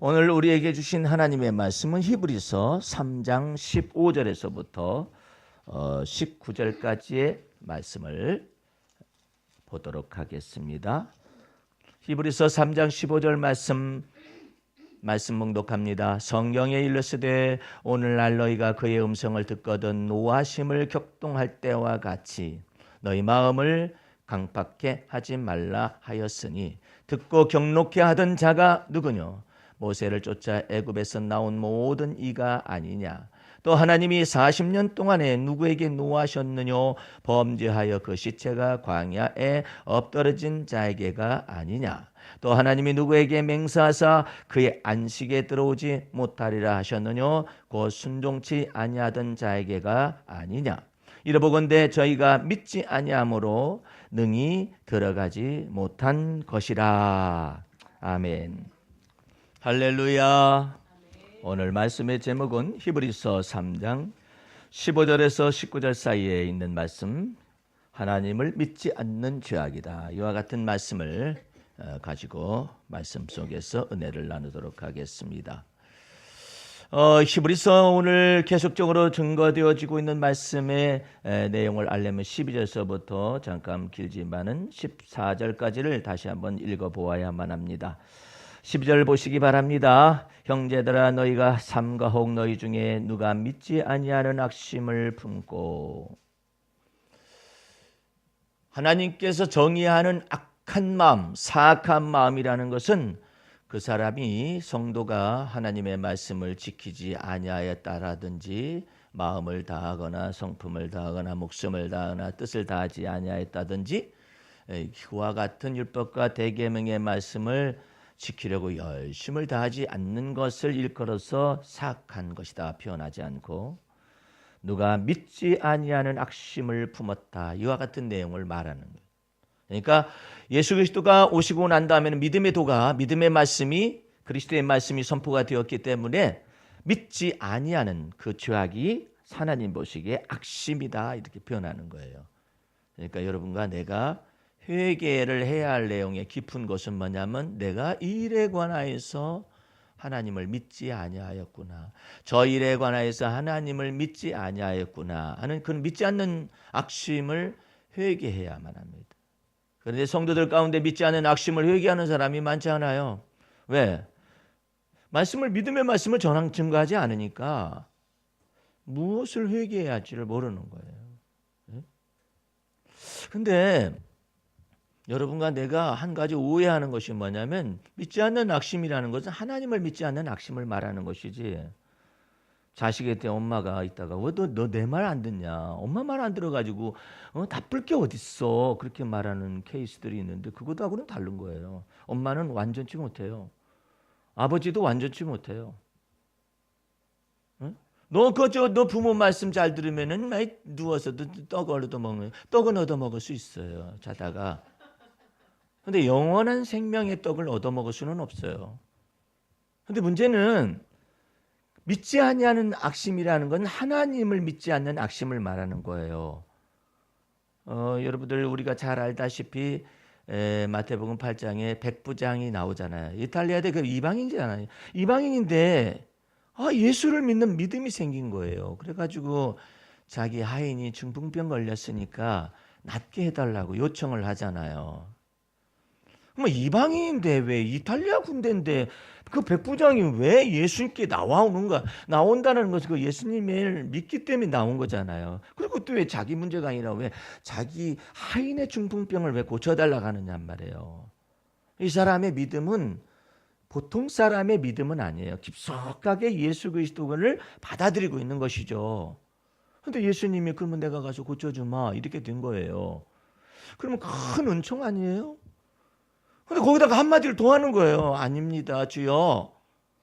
오늘 우리에게 주신 하나님의 말씀은 히브리서 3장 15절에서부터 19절까지의 말씀을 보도록 하겠습니다. 히브리서 3장 15절 말씀 봉독합니다. 성경에 일렀으되 오늘날 너희가 그의 음성을 듣거든 노하심을 격동할 때와 같이 너희 마음을 강팍해 하지 말라 하였으니 듣고 경록해 하던 자가 누구뇨? 모세를 쫓아 애굽에서 나온 모든 이가 아니냐? 또 하나님이 40년 동안에 누구에게 노하셨느뇨? 범죄하여 그 시체가 광야에 엎드러진 자에게가 아니냐? 또 하나님이 누구에게 맹세하사 그의 안식에 들어오지 못하리라 하셨느뇨? 곧 순종치 아니하던 자에게가 아니냐? 이러보건대 저희가 믿지 아니하므로 능히 들어가지 못한 것이라. 아멘. 할렐루야. 오늘 말씀의 제목은 히브리서 3장 15절에서 19절 사이에 있는 말씀, 하나님을 믿지 않는 죄악이다. 이와 같은 말씀을 가지고 말씀 속에서 은혜를 나누도록 하겠습니다. 히브리서 오늘 계속적으로 증거되어지고 있는 말씀의 내용을 알려면 12절서부터 잠깐 길지만은 14절까지를 다시 한번 읽어보아야만 합니다. 12절 보시기 바랍니다. 형제들아 너희가 삼가 혹 너희 중에 누가 믿지 아니하는 악심을 품고, 하나님께서 정의하는 악한 마음, 사악한 마음이라는 것은 그 사람이 성도가 하나님의 말씀을 지키지 아니하였다라든지 마음을 다하거나 성품을 다하거나 목숨을 다하거나 뜻을 다하지 아니하였다든지 그와 같은 율법과 대계명의 말씀을 지키려고 열심을 다하지 않는 것을 일컬어서 사악한 것이다 표현하지 않고, 누가 믿지 아니하는 악심을 품었다 이와 같은 내용을 말하는 거예요. 그러니까 예수 그리스도가 오시고 난 다음에는 믿음의 도가, 믿음의 말씀이, 그리스도의 말씀이 선포가 되었기 때문에 믿지 아니하는 그 죄악이 하나님 보시기에 악심이다 이렇게 표현하는 거예요. 그러니까 여러분과 내가 회개를 해야 할 내용의 깊은 것은 뭐냐면, 내가 이 일에 관하여서 하나님을 믿지 아니하였구나, 저 일에 관하여서 하나님을 믿지 아니하였구나 하는 그 믿지 않는 악심을 회개해야만 합니다. 그런데 성도들 가운데 믿지 않는 악심을 회개하는 사람이 많지 않아요. 왜? 말씀을, 믿음의 말씀을 전한 증거하지 않으니까 무엇을 회개해야 할지를 모르는 거예요. 근데 여러분과 내가 한 가지 오해하는 것이 뭐냐면, 믿지 않는 악심이라는 것은 하나님을 믿지 않는 악심을 말하는 것이지, 자식한테 엄마가 있다가 왜 너 내 말 안 듣냐, 엄마 말 안 들어가지고 나쁠 게 어딨어, 그렇게 말하는 케이스들이 있는데 그것하고는 다른 거예요. 엄마는 완전치 못해요. 아버지도 완전치 못해요. 응? 너 부모 말씀 잘 들으면은 누워서도 떡을 얻어 먹는, 떡은 얻어 먹을 수 있어요, 자다가. 근데 영원한 생명의 떡을 얻어 먹을 수는 없어요. 근데 문제는 믿지 아니하는 악심이라는 건 하나님을 믿지 않는 악심을 말하는 거예요. 여러분들 우리가 잘 알다시피 마태복음 8장에 백부장이 나오잖아요. 이탈리아대 그 이방인이잖아요. 이방인인데 예수를 믿는 믿음이 생긴 거예요. 그래가지고 자기 하인이 중풍병 걸렸으니까 낫게 해달라고 요청을 하잖아요. 뭐 이방인인데 왜, 이탈리아 군대인데 그 백부장이 왜 예수님께 나온다는 것은 그 예수님을 믿기 때문에 나온 거잖아요. 그리고 또 왜 자기 문제가 아니라 왜 자기 하인의 중풍병을 왜 고쳐달라고 하느냐 말이에요. 이 사람의 믿음은 보통 사람의 믿음은 아니에요. 깊숙하게 예수 그리스도를 받아들이고 있는 것이죠. 근데 예수님이 그러면 내가 가서 고쳐주마 이렇게 된 거예요. 그러면 큰 은총 아니에요? 근데 거기다가 한마디를 더 하는 거예요. 아닙니다, 주여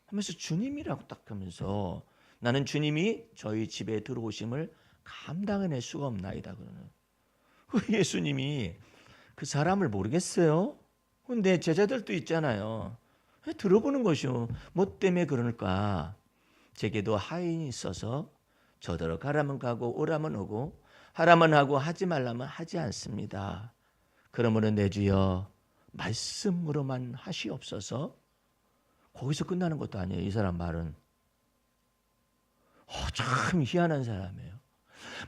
하면서 주님이라고 딱 하면서, 나는 주님이 저희 집에 들어오심을 감당해낼 수가 없나이다 그러는. 예수님이 그 사람을 모르겠어요. 근데 제자들도 있잖아요. 들어보는 것이요. 뭐 때문에 그럴까? 제게도 하인이 있어서 저더러 가라면 가고 오라면 오고 하라면 하고 하지 말라면 하지 않습니다. 그러므로 내 주여 말씀으로만 하시옵소서. 거기서 끝나는 것도 아니에요. 이 사람 말은. 참 희한한 사람이에요.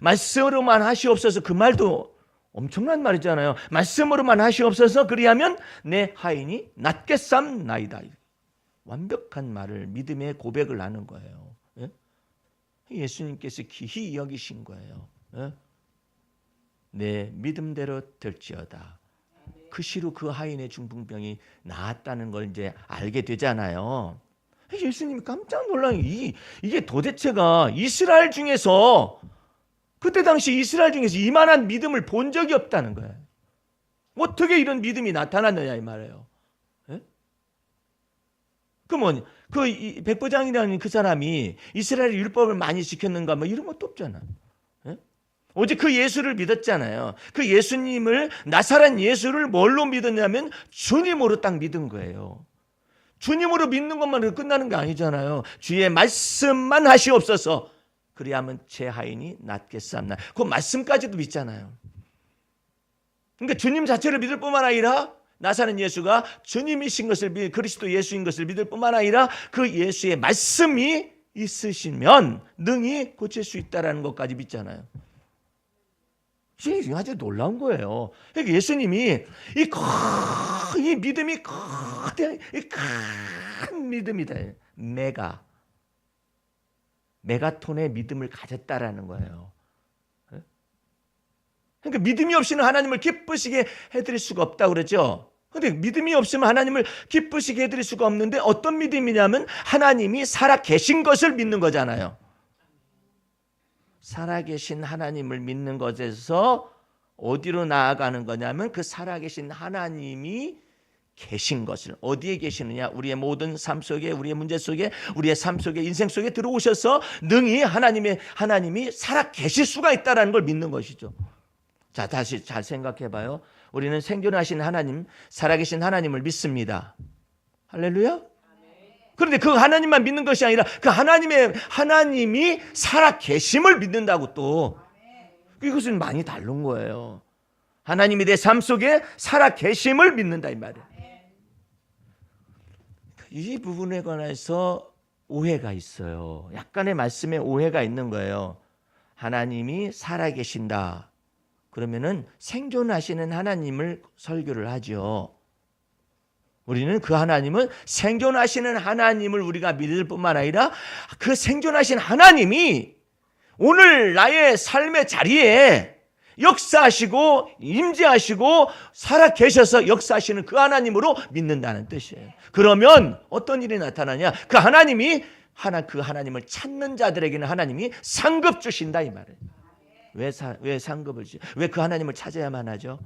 말씀으로만 하시옵소서, 그 말도 엄청난 말이잖아요. 말씀으로만 하시옵소서, 그리하면 내 하인이 낫게 쌈나이다. 완벽한 말을, 믿음의 고백을 하는 거예요. 예? 예수님께서 기히 여기신 거예요. 예? 내 믿음대로 될지어다. 그 시로 그 하인의 중풍병이 나았다는 걸 이제 알게 되잖아요. 예수님이 깜짝 놀란 게 이게 도대체가 이스라엘 중에서, 그때 당시 이스라엘 중에서 이만한 믿음을 본 적이 없다는 거예요. 어떻게 이런 믿음이 나타났느냐 이 말이에요. 예? 그러면 그 백부장이라는 그 사람이 이스라엘 율법을 많이 지켰는가 뭐 이런 것도 없잖아. 예? 오직 그 예수를 믿었잖아요. 그 예수님을, 나사렛 예수를 뭘로 믿었냐면 주님으로 딱 믿은 거예요. 주님으로 믿는 것만으로 끝나는 게 아니잖아요. 주의 말씀만 하시옵소서, 그리하면 제 하인이 낫게 쌈나. 그 말씀까지도 믿잖아요. 그러니까 주님 자체를 믿을 뿐만 아니라 나사렛 예수가 주님이신 것을 그리스도 예수인 것을 믿을 뿐만 아니라 그 예수의 말씀이 있으시면 능히 고칠 수 있다는 것까지 믿잖아요. 이게 아주 놀라운 거예요. 그러니까 예수님이 이 믿음이 거대한 큰 믿음이다. 메가톤의 믿음을 가졌다라는 거예요. 그러니까 믿음이 없이는 하나님을 기쁘시게 해드릴 수가 없다고 그러죠. 그런데 믿음이 없으면 하나님을 기쁘시게 해드릴 수가 없는데, 어떤 믿음이냐면 하나님이 살아 계신 것을 믿는 거잖아요. 살아계신 하나님을 믿는 것에서 어디로 나아가는 거냐면, 그 살아계신 하나님이 계신 것을, 어디에 계시느냐, 우리의 모든 삶 속에, 우리의 문제 속에, 우리의 삶 속에, 인생 속에 들어오셔서 능히 하나님이 살아 계실 수가 있다는 걸 믿는 것이죠. 자, 다시 잘 생각해 봐요. 우리는 생존하신 하나님, 살아계신 하나님을 믿습니다. 할렐루야. 그런데 그 하나님만 믿는 것이 아니라 그 하나님이 살아 계심을 믿는다고, 또 이것은 많이 다른 거예요. 하나님이 내 삶 속에 살아 계심을 믿는다 이 말이에요. 이 부분에 관해서 오해가 있어요. 약간의 말씀에 오해가 있는 거예요. 하나님이 살아 계신다. 그러면은 생존하시는 하나님을 설교를 하죠. 우리는 그 하나님은, 생존하시는 하나님을 우리가 믿을 뿐만 아니라 그 생존하신 하나님이 오늘 나의 삶의 자리에 역사하시고 임재하시고 살아 계셔서 역사하시는 그 하나님으로 믿는다는 뜻이에요. 그러면 어떤 일이 나타나냐? 그 하나님을 찾는 자들에게는 하나님이 상급 주신다 이 말이에요. 왜 상급을 주죠? 왜 그 하나님을 찾아야만 하죠?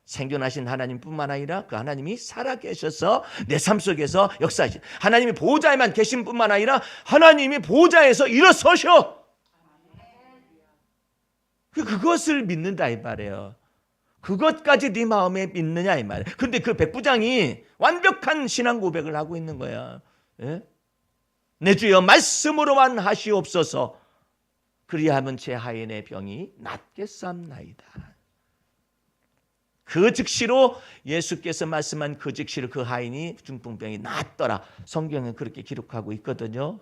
생존하신 하나님뿐만 아니라 그 하나님이 살아 계셔서 내 삶 속에서 역사하신 하나님이 보호자에만 계신 뿐만 아니라 하나님이 보호자에서 일어서셔. 그것을 믿는다 이 말이에요. 그것까지 네 마음에 믿느냐 이 말이에요. 그런데 그 백부장이 완벽한 신앙 고백을 하고 있는 거야. 예? 내 주여 말씀으로만 하시옵소서, 그리하면 제 하인의 병이 낫게 쌈나이다. 그 즉시로, 예수께서 말씀한 그 즉시로 그 하인이 중풍병이 낫더라. 성경은 그렇게 기록하고 있거든요.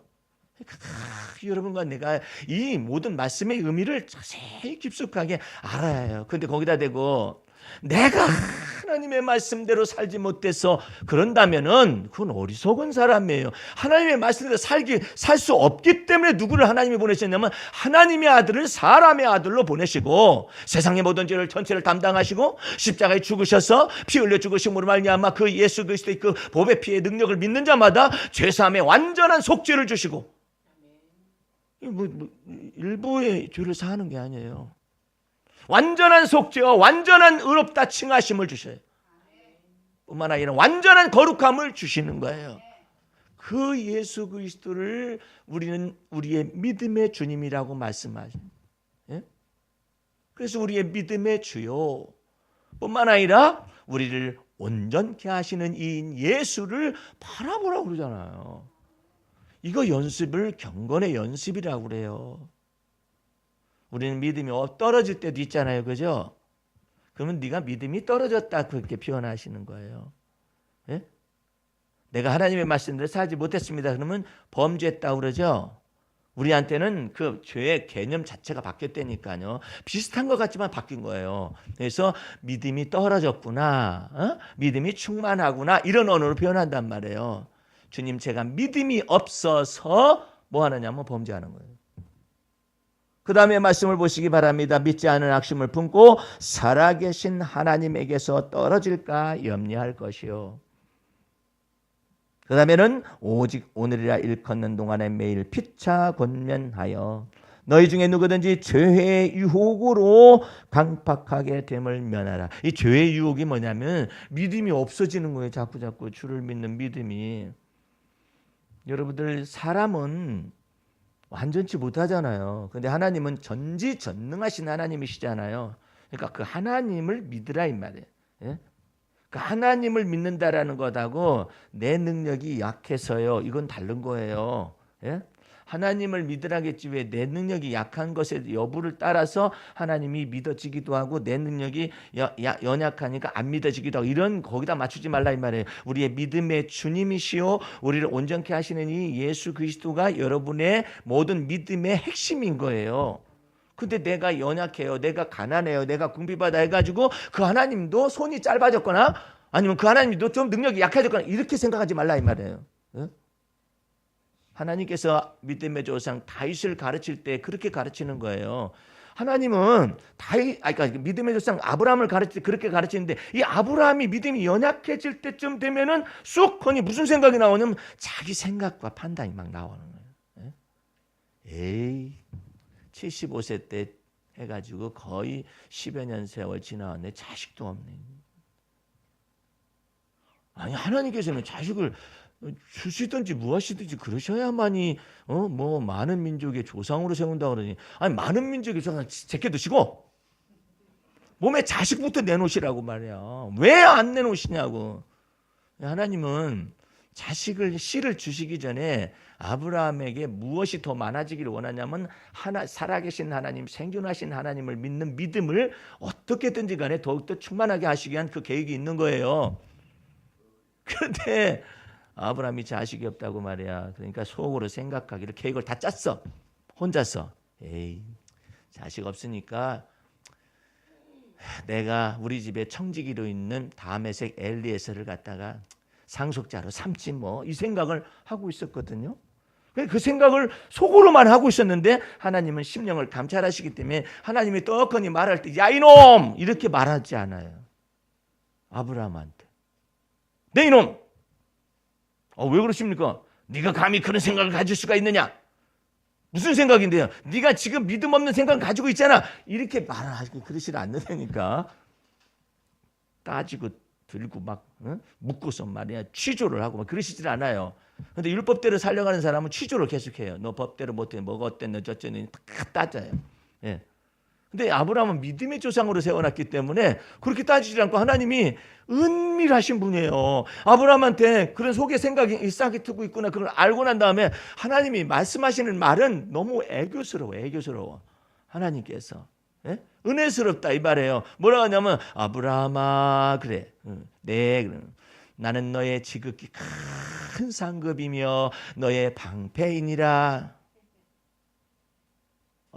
여러분과 내가 이 모든 말씀의 의미를 자세히 깊숙하게 알아야 해요. 그런데 거기다 대고 내가 하나님의 말씀대로 살지 못해서 그런다면은 그건 어리석은 사람이에요. 하나님의 말씀대로 살 수 없기 때문에 누구를 하나님이 보내셨냐면 하나님의 아들을 사람의 아들로 보내시고 세상의 모든 죄를 전체를 담당하시고 십자가에 죽으셔서 피 흘려 죽으심으로 말미암아 그 예수 그리스도의 그 보배 피의 능력을 믿는 자마다 죄사함의 완전한 속죄를 주시고, 일부의 죄를 사하는 게 아니에요. 완전한 속죄와 완전한 의롭다 칭하심을 주셔요. 뿐만 아니라 완전한 거룩함을 주시는 거예요. 그 예수 그리스도를 우리는 우리의 믿음의 주님이라고 말씀하죠. 예? 그래서 우리의 믿음의 주요 뿐만 아니라 우리를 온전케 하시는 이인 예수를 바라보라고 그러잖아요. 이거 연습을 경건의 연습이라고 그래요. 우리는 믿음이 떨어질 때도 있잖아요. 그죠? 그러면 네가 믿음이 떨어졌다 그렇게 표현하시는 거예요. 예? 내가 하나님의 말씀대로 살지 못했습니다. 그러면 범죄했다고 그러죠. 우리한테는 그 죄의 개념 자체가 바뀌었다니까요. 비슷한 것 같지만 바뀐 거예요. 그래서 믿음이 떨어졌구나, 믿음이 충만하구나, 이런 언어로 표현한단 말이에요. 주님, 제가 믿음이 없어서 뭐 하느냐면 범죄하는 거예요. 그 다음에 말씀을 보시기 바랍니다. 믿지 않은 악심을 품고 살아계신 하나님에게서 떨어질까 염려할 것이요. 그 다음에는 오직 오늘이라 일컫는 동안에 매일 피차 권면하여 너희 중에 누구든지 죄의 유혹으로 강팍하게 됨을 면하라. 이 죄의 유혹이 뭐냐면 믿음이 없어지는 거예요. 자꾸 주를 믿는 믿음이. 여러분들, 사람은 완전치 못하잖아요. 근데 하나님은 전지전능하신 하나님이시잖아요. 그러니까 그 하나님을 믿으라 이 말이에요. 예? 그 하나님을 믿는다라는 것하고 내 능력이 약해서요, 이건 다른 거예요. 예? 하나님을 믿으라겠지 왜 내 능력이 약한 것의 여부를 따라서 하나님이 믿어지기도 하고 내 능력이 연약하니까 안 믿어지기도 하고, 이런 거기다 맞추지 말라 이 말이에요. 우리의 믿음의 주님이시오 우리를 온전케 하시는 이 예수 그리스도가 여러분의 모든 믿음의 핵심인 거예요. 근데 내가 연약해요, 내가 가난해요, 내가 궁핍하다 해가지고 그 하나님도 손이 짧아졌거나 아니면 그 하나님도 좀 능력이 약해졌거나 이렇게 생각하지 말라 이 말이에요. 예? 하나님께서 믿음의 조상 다윗을 가르칠 때 그렇게 가르치는 거예요. 하나님은 그러니까 믿음의 조상 아브라함을 가르칠 때 그렇게 가르치는데, 이 아브라함이 믿음이 연약해질 때쯤 되면은 쑥 하니 무슨 생각이 나오냐면 자기 생각과 판단이 막 나오는 거예요. 에이, 75세 때 해가지고 거의 10여 년 세월 지나왔네. 자식도 없네. 아니, 하나님께서는 자식을 주시든지 무엇이든지 그러셔야만이 뭐 많은 민족의 조상으로 세운다 그러니, 아니 많은 민족의 조상 제껴 드시고 몸에 자식부터 내놓으시라고 말이야. 왜 안 내놓으시냐고. 하나님은 자식을 씨를 주시기 전에 아브라함에게 무엇이 더 많아지기를 원하냐면 살아계신 하나님, 생존하신 하나님을 믿는 믿음을 어떻게든지 간에 더욱더 충만하게 하시기 위한 그 계획이 있는 거예요. 그런데 아브라함이 자식이 없다고 말이야. 그러니까 속으로 생각하기를 계획을 다 짰어. 혼자서. 에이, 자식 없으니까 내가 우리 집에 청지기로 있는 다메섹 엘리에셀을 갖다가 상속자로 삼지 뭐, 이 생각을 하고 있었거든요. 그 생각을 속으로만 하고 있었는데 하나님은 심령을 감찰하시기 때문에 하나님이 떡하니 말할 때 야 이놈 이렇게 말하지 않아요. 아브라함한테 네 이놈, 왜 그러십니까? 네가 감히 그런 생각을 가질 수가 있느냐? 무슨 생각인데요? 네가 지금 믿음 없는 생각을 가지고 있잖아. 이렇게 말하고 그러시지 않는다니까. 따지고 들고 막 묶고서 말이야 취조를 하고 막 그러시질 않아요. 근데 율법대로 살려가는 사람은 취조를 계속해요. 너 법대로 못해, 뭐가 어땠노 저쩌니 다 따져요. 예. 근데 아브라함은 믿음의 조상으로 세워놨기 때문에 그렇게 따지지 않고 하나님이 은밀하신 분이에요. 아브라함한테 그런 속의 생각이 싹이 트고 있구나, 그걸 알고 난 다음에 하나님이 말씀하시는 말은 너무 애교스러워. 하나님께서. 예? 은혜스럽다 이 말이에요. 뭐라고 하냐면 아브라함아, 그래. 네, 나는 너의 지극히 큰 상급이며 너의 방패이니라.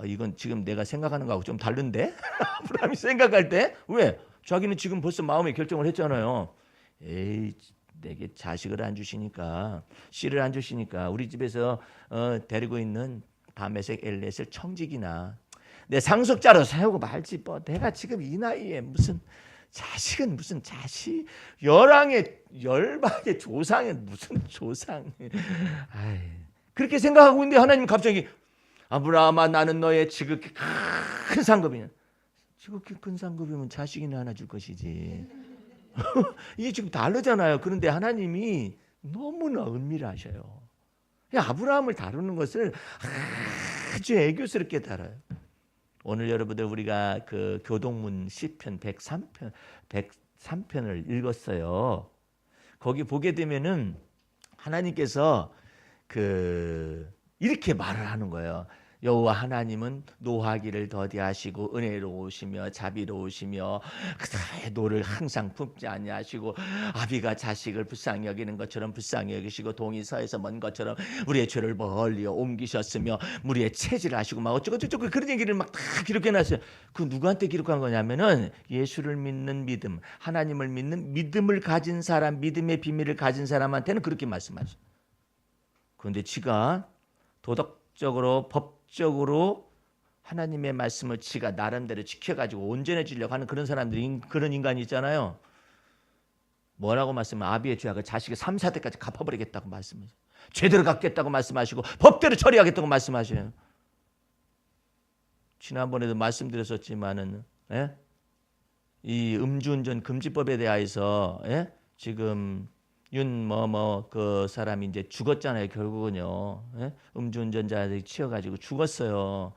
이건 지금 내가 생각하는 거하고 좀 다른데? 아브라함이 생각할 때? 왜? 자기는 지금 벌써 마음의 결정을 했잖아요. 에이, 내게 자식을 안 주시니까, 씨를 안 주시니까 우리 집에서 데리고 있는 다메섹 엘리에셀 청직이나 내 상속자로 세우고 말지 뭐. 내가 지금 이 나이에 무슨 자식은 무슨 자식, 열방의 조상은 무슨 조상. 아이, 그렇게 생각하고 있는데 하나님 갑자기 아브라함아, 나는 너의 지극히 큰 상급이냐. 지극히 큰 상급이면 자식이나 하나 줄 것이지. 이게 지금 다르잖아요. 그런데 하나님이 너무나 은밀하셔요. 아브라함을 다루는 것을 아주 애교스럽게 다뤄요. 오늘 여러분들 우리가 그 교동문 시편 103편을 읽었어요. 거기 보게 되면은 하나님께서 이렇게 말을 하는 거예요. 여호와 하나님은 노하기를 더디하시고 은혜로우시며 자비로우시며 그다음에 노를 항상 품지 아니하시고 아비가 자식을 불쌍히 여기는 것처럼 불쌍히 여기시고 동이 서에서 먼 것처럼 우리의 죄를 멀리 옮기셨으며 우리의 체질을 하시고 막 어쩌고저쩌고 그런 얘기를 막 다 기록해놨어요. 그 누구한테 기록한 거냐면은 예수를 믿는 믿음, 하나님을 믿는 믿음을 가진 사람, 믿음의 비밀을 가진 사람한테는 그렇게 말씀하셔요. 그런데 지가 도덕적으로 법적으로 하나님의 말씀을 지가 나름대로 지켜가지고 온전해지려고 하는 그런 사람들이, 그런 인간이 있잖아요. 뭐라고 말씀하면 아비의 죄악을 자식의 3, 4대까지 갚아버리겠다고 말씀하세요. 죄대로 갚겠다고 말씀하시고 법대로 처리하겠다고 말씀하셔요. 지난번에도 말씀드렸었지만은 이 음주운전 금지법에 대해서 지금 그 사람이 이제 죽었잖아요. 결국은요. 음주운전자들이 치여가지고 죽었어요.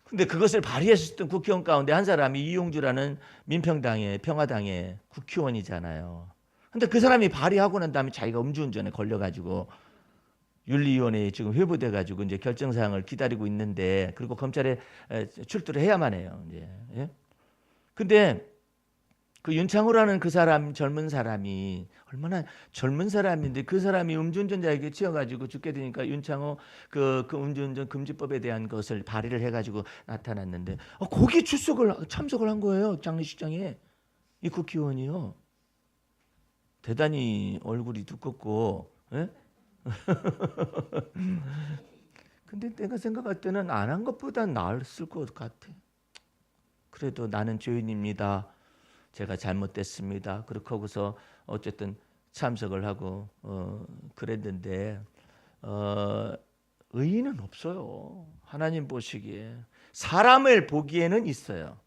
근데 그것을 발의했었던 국회의원 가운데 한 사람이 이용주라는 민평당의 평화당의 국회의원이잖아요. 근데 그 사람이 발의하고 난 다음에 자기가 음주운전에 걸려가지고 윤리위원회에 지금 회부돼가지고 이제 결정사항을 기다리고 있는데, 그리고 검찰에 출두를 해야만 해요. 이제. 근데 그 윤창호라는 그 사람, 젊은 사람이 얼마나 젊은 사람인데 그 사람이 음주운전자에게 치여가지고 죽게 되니까 윤창호 그 음주운전 금지법에 대한 것을 발의를 해가지고 나타났는데 거기 참석을 한 거예요. 장례식장에. 이 국회의원이요. 대단히 얼굴이 두껍고. 근데 내가 생각할 때는 안 한 것보다 나았을 것 같아. 그래도 나는 죄인입니다. 제가 잘못됐습니다. 그렇게 하고서 어쨌든 참석을 하고 그랬는데 의의는 없어요. 하나님 보시기에. 사람을 보기에는 있어요.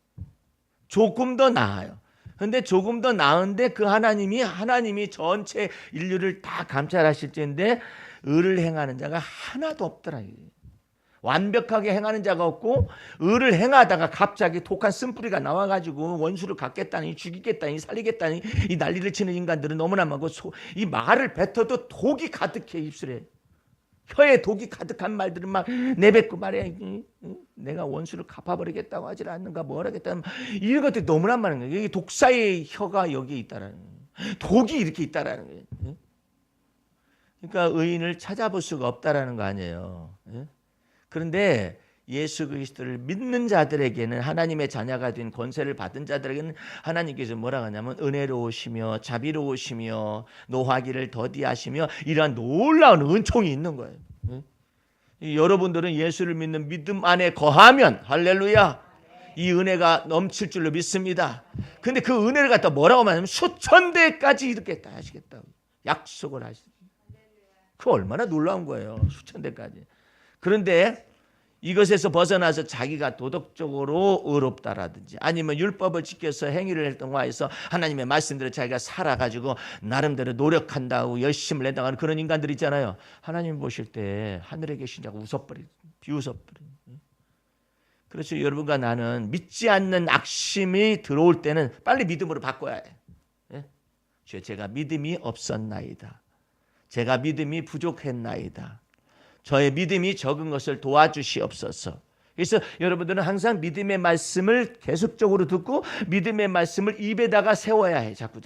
조금 더 나아요. 근데 조금 더 나은데 그 하나님이 전체 인류를 다 감찰하실 텐데 의를 행하는 자가 하나도 없더라. 완벽하게 행하는 자가 없고, 의를 행하다가 갑자기 독한 쓴뿌리가 나와가지고 원수를 갚겠다니, 죽이겠다니, 살리겠다니 이 난리를 치는 인간들은 너무나 많고, 이 말을 뱉어도 독이 가득해. 입술에 혀에 독이 가득한 말들은 막 내뱉고 말해. 내가 원수를 갚아버리겠다고 하질 않는가, 뭘 하겠다, 이런 것들이 너무나 많은 거예요. 여기 독사의 혀가 여기에 있다라는 거예요. 독이 이렇게 있다라는 거예요. 그러니까 의인을 찾아볼 수가 없다라는 거 아니에요. 그런데 예수 그리스도를 믿는 자들에게는, 하나님의 자녀가 된 권세를 받은 자들에게는 하나님께서 뭐라고 하냐면 은혜로우시며 자비로우시며 노하기를 더디하시며 이러한 놀라운 은총이 있는 거예요. 여러분들은 예수를 믿는 믿음 안에 거하면, 할렐루야, 이 은혜가 넘칠 줄로 믿습니다. 근데 그 은혜를 갖다 뭐라고 말하냐면 수천대까지 이렇게 다 하시겠다고 약속을 하시죠. 그 얼마나 놀라운 거예요. 수천대까지. 그런데 이것에서 벗어나서 자기가 도덕적으로 의롭다라든지 아니면 율법을 지켜서 행위를 통해서 하나님의 말씀대로 자기가 살아가지고 나름대로 노력한다고 열심을 낸다고 하는 그런 인간들 있잖아요. 하나님 보실 때 하늘에 계신 자가 비웃어버려. 그래서 여러분과 나는 믿지 않는 악심이 들어올 때는 빨리 믿음으로 바꿔야 해. 제가 믿음이 없었나이다. 제가 믿음이 부족했나이다. 저의 믿음이 적은 것을 도와주시옵소서. 그래서 여러분들은 항상 믿음의 말씀을 계속적으로 듣고 믿음의 말씀을 입에다가 세워야 해. 자꾸.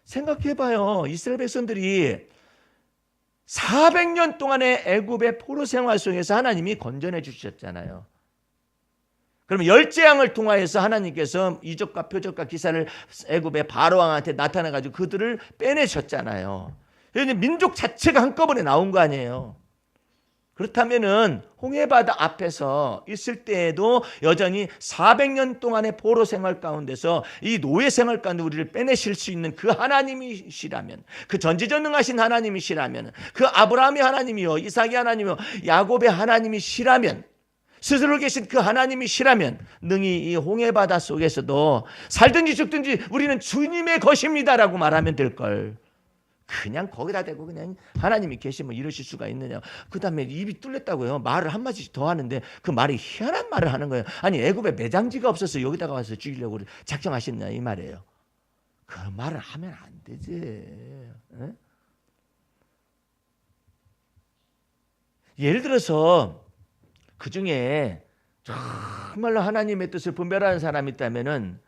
생각해봐요. 이스라엘 백성들이 400년 동안의 애굽의 포로 생활 속에서 하나님이 건져내 주셨잖아요. 그러면 열재앙을 통하여서 하나님께서 이적과 표적과 기사를 애굽의 바로왕한테 나타나가지고 그들을 빼내셨잖아요. 민족 자체가 한꺼번에 나온 거 아니에요. 그렇다면은 홍해바다 앞에서 있을 때에도 여전히 400년 동안의 포로 생활 가운데서 이 노예 생활 가운데 우리를 빼내실 수 있는 그 하나님이시라면, 그 전지전능하신 하나님이시라면, 그 아브라함의 하나님이요, 이삭의 하나님이요, 야곱의 하나님이시라면, 스스로 계신 그 하나님이시라면 능히 이 홍해바다 속에서도 살든지 죽든지 우리는 주님의 것입니다라고 말하면 될걸. 그냥 거기다 대고 그냥 하나님이 계시면 이러실 수가 있느냐. 그 다음에 입이 뚫렸다고요. 말을 한마디씩 더 하는데 그 말이 희한한 말을 하는 거예요. 아니 애굽에 매장지가 없어서 여기다가 와서 죽이려고 작정하셨냐 이 말이에요. 그 말을 하면 안 되지. 예를 들어서 그 중에 정말로 하나님의 뜻을 분별하는 사람이 있다면은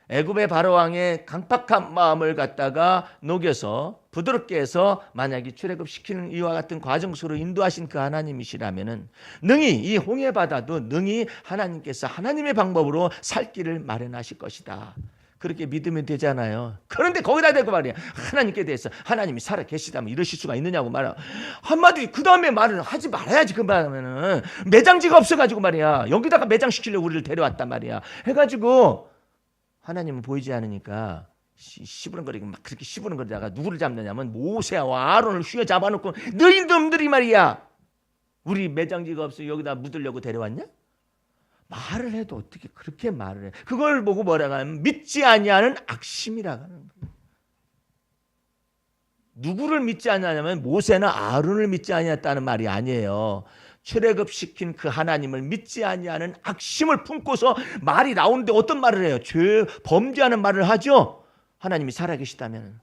애굽의 바로왕의 강팍한 마음을 갖다가 녹여서 부드럽게 해서 만약에 출애굽시키는 이와 같은 과정 속으로 인도하신 그 하나님이시라면은 능히 이 홍해 바다도 능히 하나님께서 하나님의 방법으로 살 길을 마련하실 것이다. 그렇게 믿으면 되잖아요. 그런데 거기다 대고 말이야. 하나님께 대해서 하나님이 살아 계시다면 이러실 수가 있느냐고 말이야. 한마디 그 다음에 말을 하지 말아야지. 그 말하면은 매장지가 없어가지고 말이야. 여기다가 매장시키려고 우리를 데려왔단 말이야. 해가지고 하나님은 보이지 않으니까 시부렁거리고 막 그렇게 시부렁거리다가 누구를 잡느냐면 모세와 아론을 휘어잡아놓고 너희 놈들이 말이야. 우리 매장지가 없어 여기다 묻으려고 데려왔냐? 말을 해도 어떻게 그렇게 말을 해? 그걸 보고 뭐라고 하면 믿지 아니하는 악심이라고 하는 거예요. 누구를 믿지 않냐면 모세나 아론을 믿지 아니했다는 말이 아니에요. 출애굽시킨 그 하나님을 믿지 아니하는 악심을 품고서 말이 나오는데 어떤 말을 해요? 죄 범죄하는 말을 하죠. 하나님이 살아계시다면.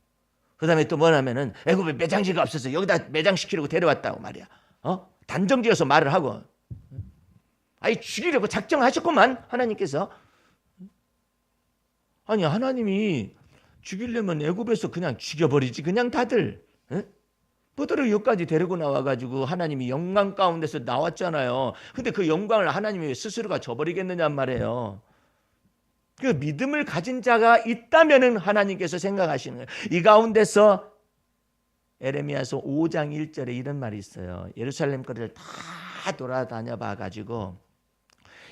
그다음에 또 뭐냐면은 애굽에 매장지가 없어서 여기다 매장시키려고 데려왔다고 말이야. 단정지어서 말을 하고. 아니 죽이려고 작정하셨구만 하나님께서. 아니 하나님이 죽이려면 애굽에서 그냥 죽여버리지 그냥 다들. 뻗어를 여기까지 데리고 나와가지고 하나님이 영광 가운데서 나왔잖아요. 근데 그 영광을 하나님이 스스로가 저버리겠느냐 말이에요. 그 믿음을 가진 자가 있다면은 하나님께서 생각하시는 거예요. 이 가운데서 에레미야서 5장 1절에 이런 말이 있어요. 예루살렘 거리를 다 돌아다녀 봐가지고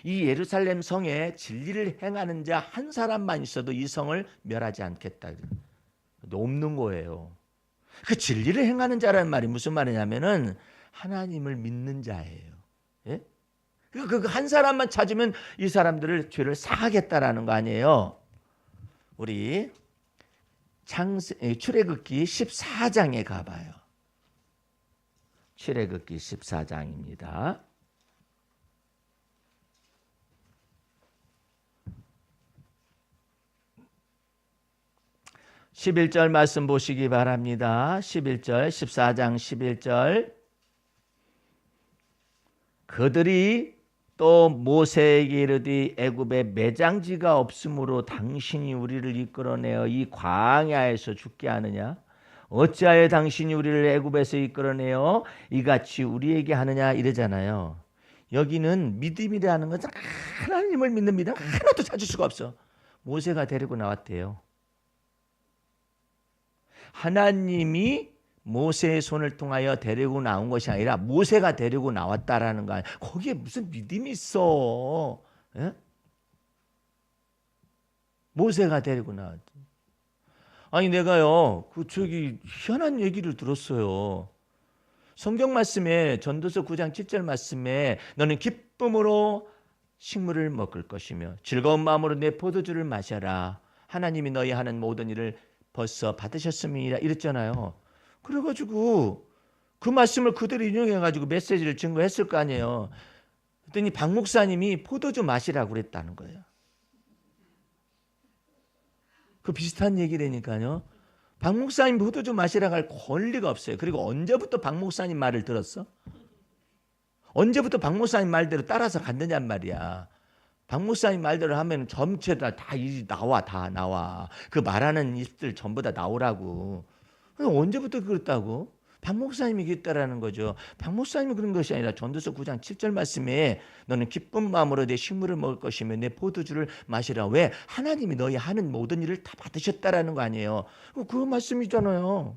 이 예루살렘 성에 진리를 행하는 자 한 사람만 있어도 이 성을 멸하지 않겠다. 없는 거예요. 그 진리를 행하는 자라는 말이 무슨 말이냐면은 하나님을 믿는 자예요. 예? 그 한 사람만 찾으면 이 사람들을 죄를 사하겠다라는 거 아니에요. 우리 출애굽기 14장에 가봐요. 출애굽기 14장입니다. 11절 말씀 보시기 바랍니다. 11절 14장 11절 그들이 또 모세에게 이르되 애굽에 매장지가 없으므로 당신이 우리를 이끌어내어 이 광야에서 죽게 하느냐? 어찌하여 당신이 우리를 애굽에서 이끌어내어 이같이 우리에게 하느냐 이러잖아요. 여기는 믿음이라는 것은 하나님을 믿는 믿음 하나도 찾을 수가 없어. 모세가 데리고 나왔대요. 하나님이 모세의 손을 통하여 데리고 나온 것이 아니라 모세가 데리고 나왔다라는 거 아니야. 거기에 무슨 믿음이 있어? 예? 모세가 데리고 나왔지. 아니 내가요 희한한 얘기를 들었어요. 성경 말씀에 전도서 9장 7절 말씀에 너는 기쁨으로 식물을 먹을 것이며 즐거운 마음으로 내 포도주를 마셔라. 하나님이 너희 하는 모든 일을 벌써 받으셨음이라 이랬잖아요. 그래가지고 그 말씀을 그대로 인용해가지고 메시지를 증거했을 거 아니에요. 그랬더니 박 목사님이 포도주 마시라고 그랬다는 거예요. 그 비슷한 얘기라니까요. 박 목사님 포도주 마시라고 할 권리가 없어요. 그리고 언제부터 박 목사님 말을 들었어? 언제부터 박 목사님 말대로 따라서 갔느냔 말이야. 박 목사님 말대로 하면 전체 다 나와. 그 말하는 입들 전부 다 나오라고. 언제부터 그랬다고? 박 목사님이 그랬다라는 거죠. 박 목사님이 그런 것이 아니라 전도서 9장 7절 말씀에 너는 기쁜 마음으로 내 식물을 먹을 것이며 내 포도주를 마시라. 왜? 하나님이 너희 하는 모든 일을 다 받으셨다라는 거 아니에요. 그 말씀이잖아요.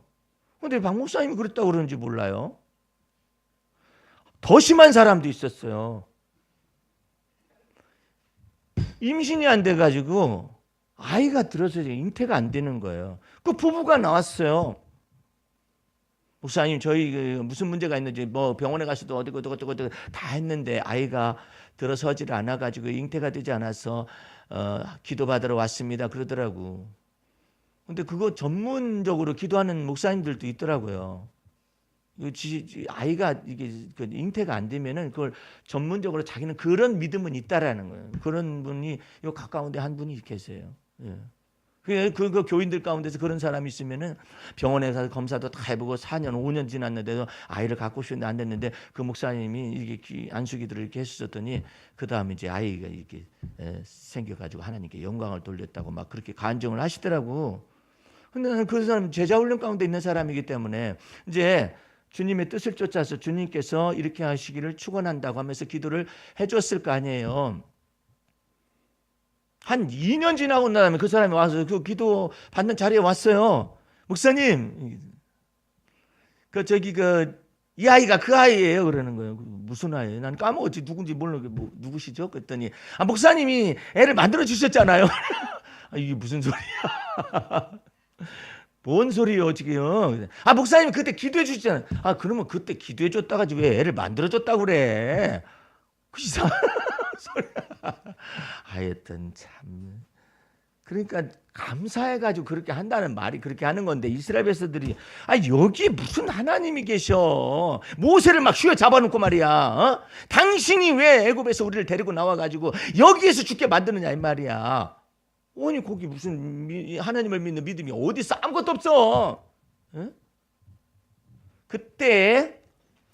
근데 박 목사님이 그랬다고 그러는지 몰라요. 더 심한 사람도 있었어요. 임신이 안 돼가지고 아이가 들어서 잉태가 안 되는 거예요. 그 부부가 나왔어요. 목사님 저희 무슨 문제가 있는지 뭐 병원에 가서도 어디고 다 했는데 아이가 들어서질 않아가지고 잉태가 되지 않아서 기도받으러 왔습니다 그러더라고. 근데 그거 전문적으로 기도하는 목사님들도 있더라고요. 아이가 이게 잉태가 안 되면은 그걸 전문적으로 자기는 그런 믿음은 있다라는 거예요. 그런 분이 요 가까운데 한 분이 계세요. 예. 그 교인들 가운데서 그런 사람이 있으면은 병원에 가서 검사도 다 해보고 4년, 5년 지났는데도 아이를 갖고 싶은데 안 됐는데 그 목사님이 이게 안수기도를 이렇게 했었더니 그 다음에 이제 아이가 이렇게 생겨가지고 하나님께 영광을 돌렸다고 막 그렇게 간증을 하시더라고. 근데 나는 그 사람 제자훈련 가운데 있는 사람이기 때문에 이제 주님의 뜻을 쫓아서 주님께서 이렇게 하시기를 축원한다고 하면서 기도를 해줬을 거 아니에요. 한 2년 지나고 나면 그 사람이 와서 그 기도 받는 자리에 왔어요. 목사님, 이 아이가 그 아이예요. 그러는 거예요. 무슨 아이예요? 난 까먹었지. 누군지 모르고 누구시죠? 그랬더니 목사님이 애를 만들어 주셨잖아요. 이게 무슨 소리야? 뭔 소리요 지금? 목사님 그때 기도해 주셨잖아요. 그러면 그때 기도해 줬다가 왜 애를 만들어 줬다고 그래? 그 이상한 소리야. 하여튼 참, 그러니까 감사해가지고 그렇게 한다는 말이 그렇게 하는 건데, 이스라엘 백성들이 여기에 무슨 하나님이 계셔? 모세를 막 휘어 잡아놓고 말이야. 당신이 왜 애굽에서 우리를 데리고 나와가지고 여기에서 죽게 만드느냐 이 말이야. 아니 거기 무슨 하나님을 믿는 믿음이 어디 있어? 아무것도 없어. 그때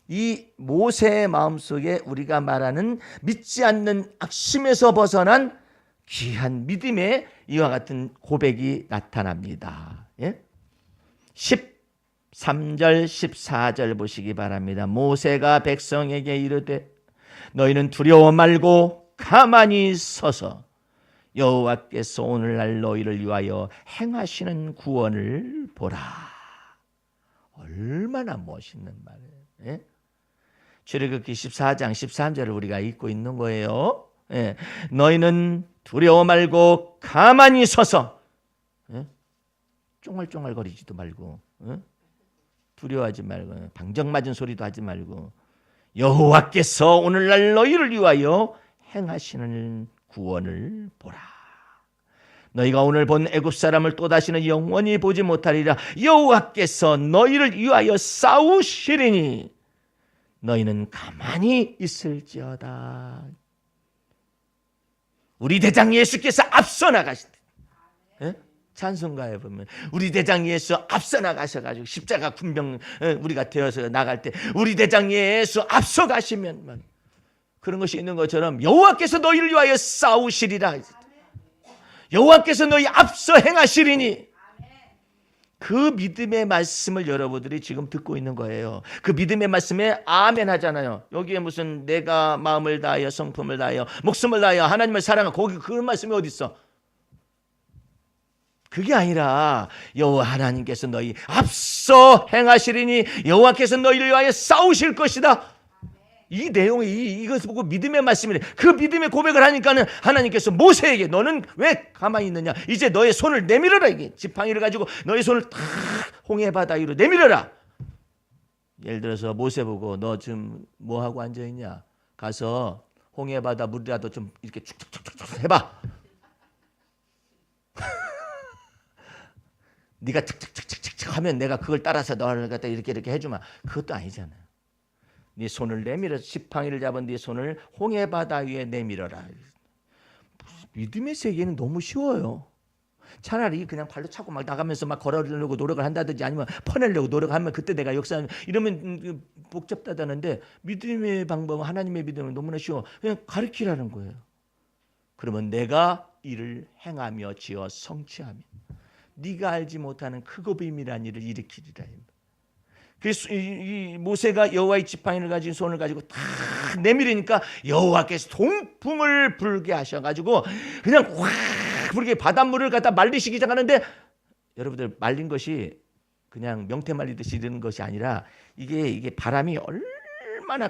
이 모세의 마음속에 우리가 말하는 믿지 않는 악심에서 벗어난 귀한 믿음의 이와 같은 고백이 나타납니다. 13절 14절 보시기 바랍니다. 모세가 백성에게 이르되 너희는 두려워 말고 가만히 서서 여호와께서 오늘날 너희를 위하여 행하시는 구원을 보라. 얼마나 멋있는 말이에요. 출애굽기 14장 13절을 우리가 읽고 있는 거예요. 너희는 두려워 말고 가만히 서서, 쫑알쫑알거리지도 말고, 두려워하지 말고, 방정 맞은 소리도 하지 말고, 여호와께서 오늘날 너희를 위하여 행하시는 구원을 보라. 너희가 오늘 본 애굽 사람을 또다시는 영원히 보지 못하리라. 여호와께서 너희를 위하여 싸우시리니 너희는 가만히 있을지어다. 우리 대장 예수께서 앞서 나가실 때, 찬송가에 보면 우리 대장 예수 앞서 나가셔가지고 십자가 군병 우리가 되어서 나갈 때 우리 대장 예수 앞서 가시면 그런 것이 있는 것처럼 여호와께서 너희를 위하여 싸우시리라. 여호와께서 너희 앞서 행하시리니, 그 믿음의 말씀을 여러분들이 지금 듣고 있는 거예요. 그 믿음의 말씀에 아멘 하잖아요. 여기에 무슨 내가 마음을 다하여 성품을 다하여 목숨을 다하여 하나님을 사랑하고 거기 그 말씀이 어디 있어? 그게 아니라 여호와 하나님께서 너희 앞서 행하시리니 여호와께서 너희를 위하여 싸우실 것이다. 이 내용이 이것을 보고 믿음의 말씀이래. 그 믿음의 고백을 하니까는 하나님께서 모세에게 너는 왜 가만히 있느냐? 이제 너의 손을 내밀어라. 이게 지팡이를 가지고 너의 손을 탁 홍해 바다 위로 내밀어라. 예를 들어서 모세 보고 너 지금 뭐 하고 앉아 있냐? 가서 홍해 바다 물이라도 좀 이렇게 축축축축 해봐. 네가 축축축축 하면 내가 그걸 따라서 너를 갖다 이렇게 해주마. 그것도 아니잖아요. 네 손을 내밀어서 지팡이를 잡은 네 손을 홍해 바다 위에 내밀어라. 믿음의 세계는 너무 쉬워요. 차라리 그냥 발로 차고 막 나가면서 막 걸어려고 노력을 한다든지 아니면 퍼내려고 노력하면 그때 내가 역사 이러면 복잡하다는데, 믿음의 방법은 하나님의 믿음은 너무나 쉬워. 그냥 가르치라는 거예요. 그러면 내가 이를 행하며 지어 성취하며 네가 알지 못하는 크고 비밀한 일을 일으키리라. 그래서 이 모세가 여호와의 지팡이를 가진 손을 가지고 탁 내밀으니까 여호와께서 동풍을 불게 하셔가지고 그냥 확 불게 바닷물을 갖다 말리시기 시작하는데, 여러분들 말린 것이 그냥 명태 말리듯이 이러는 것이 아니라 이게 바람이 얼마나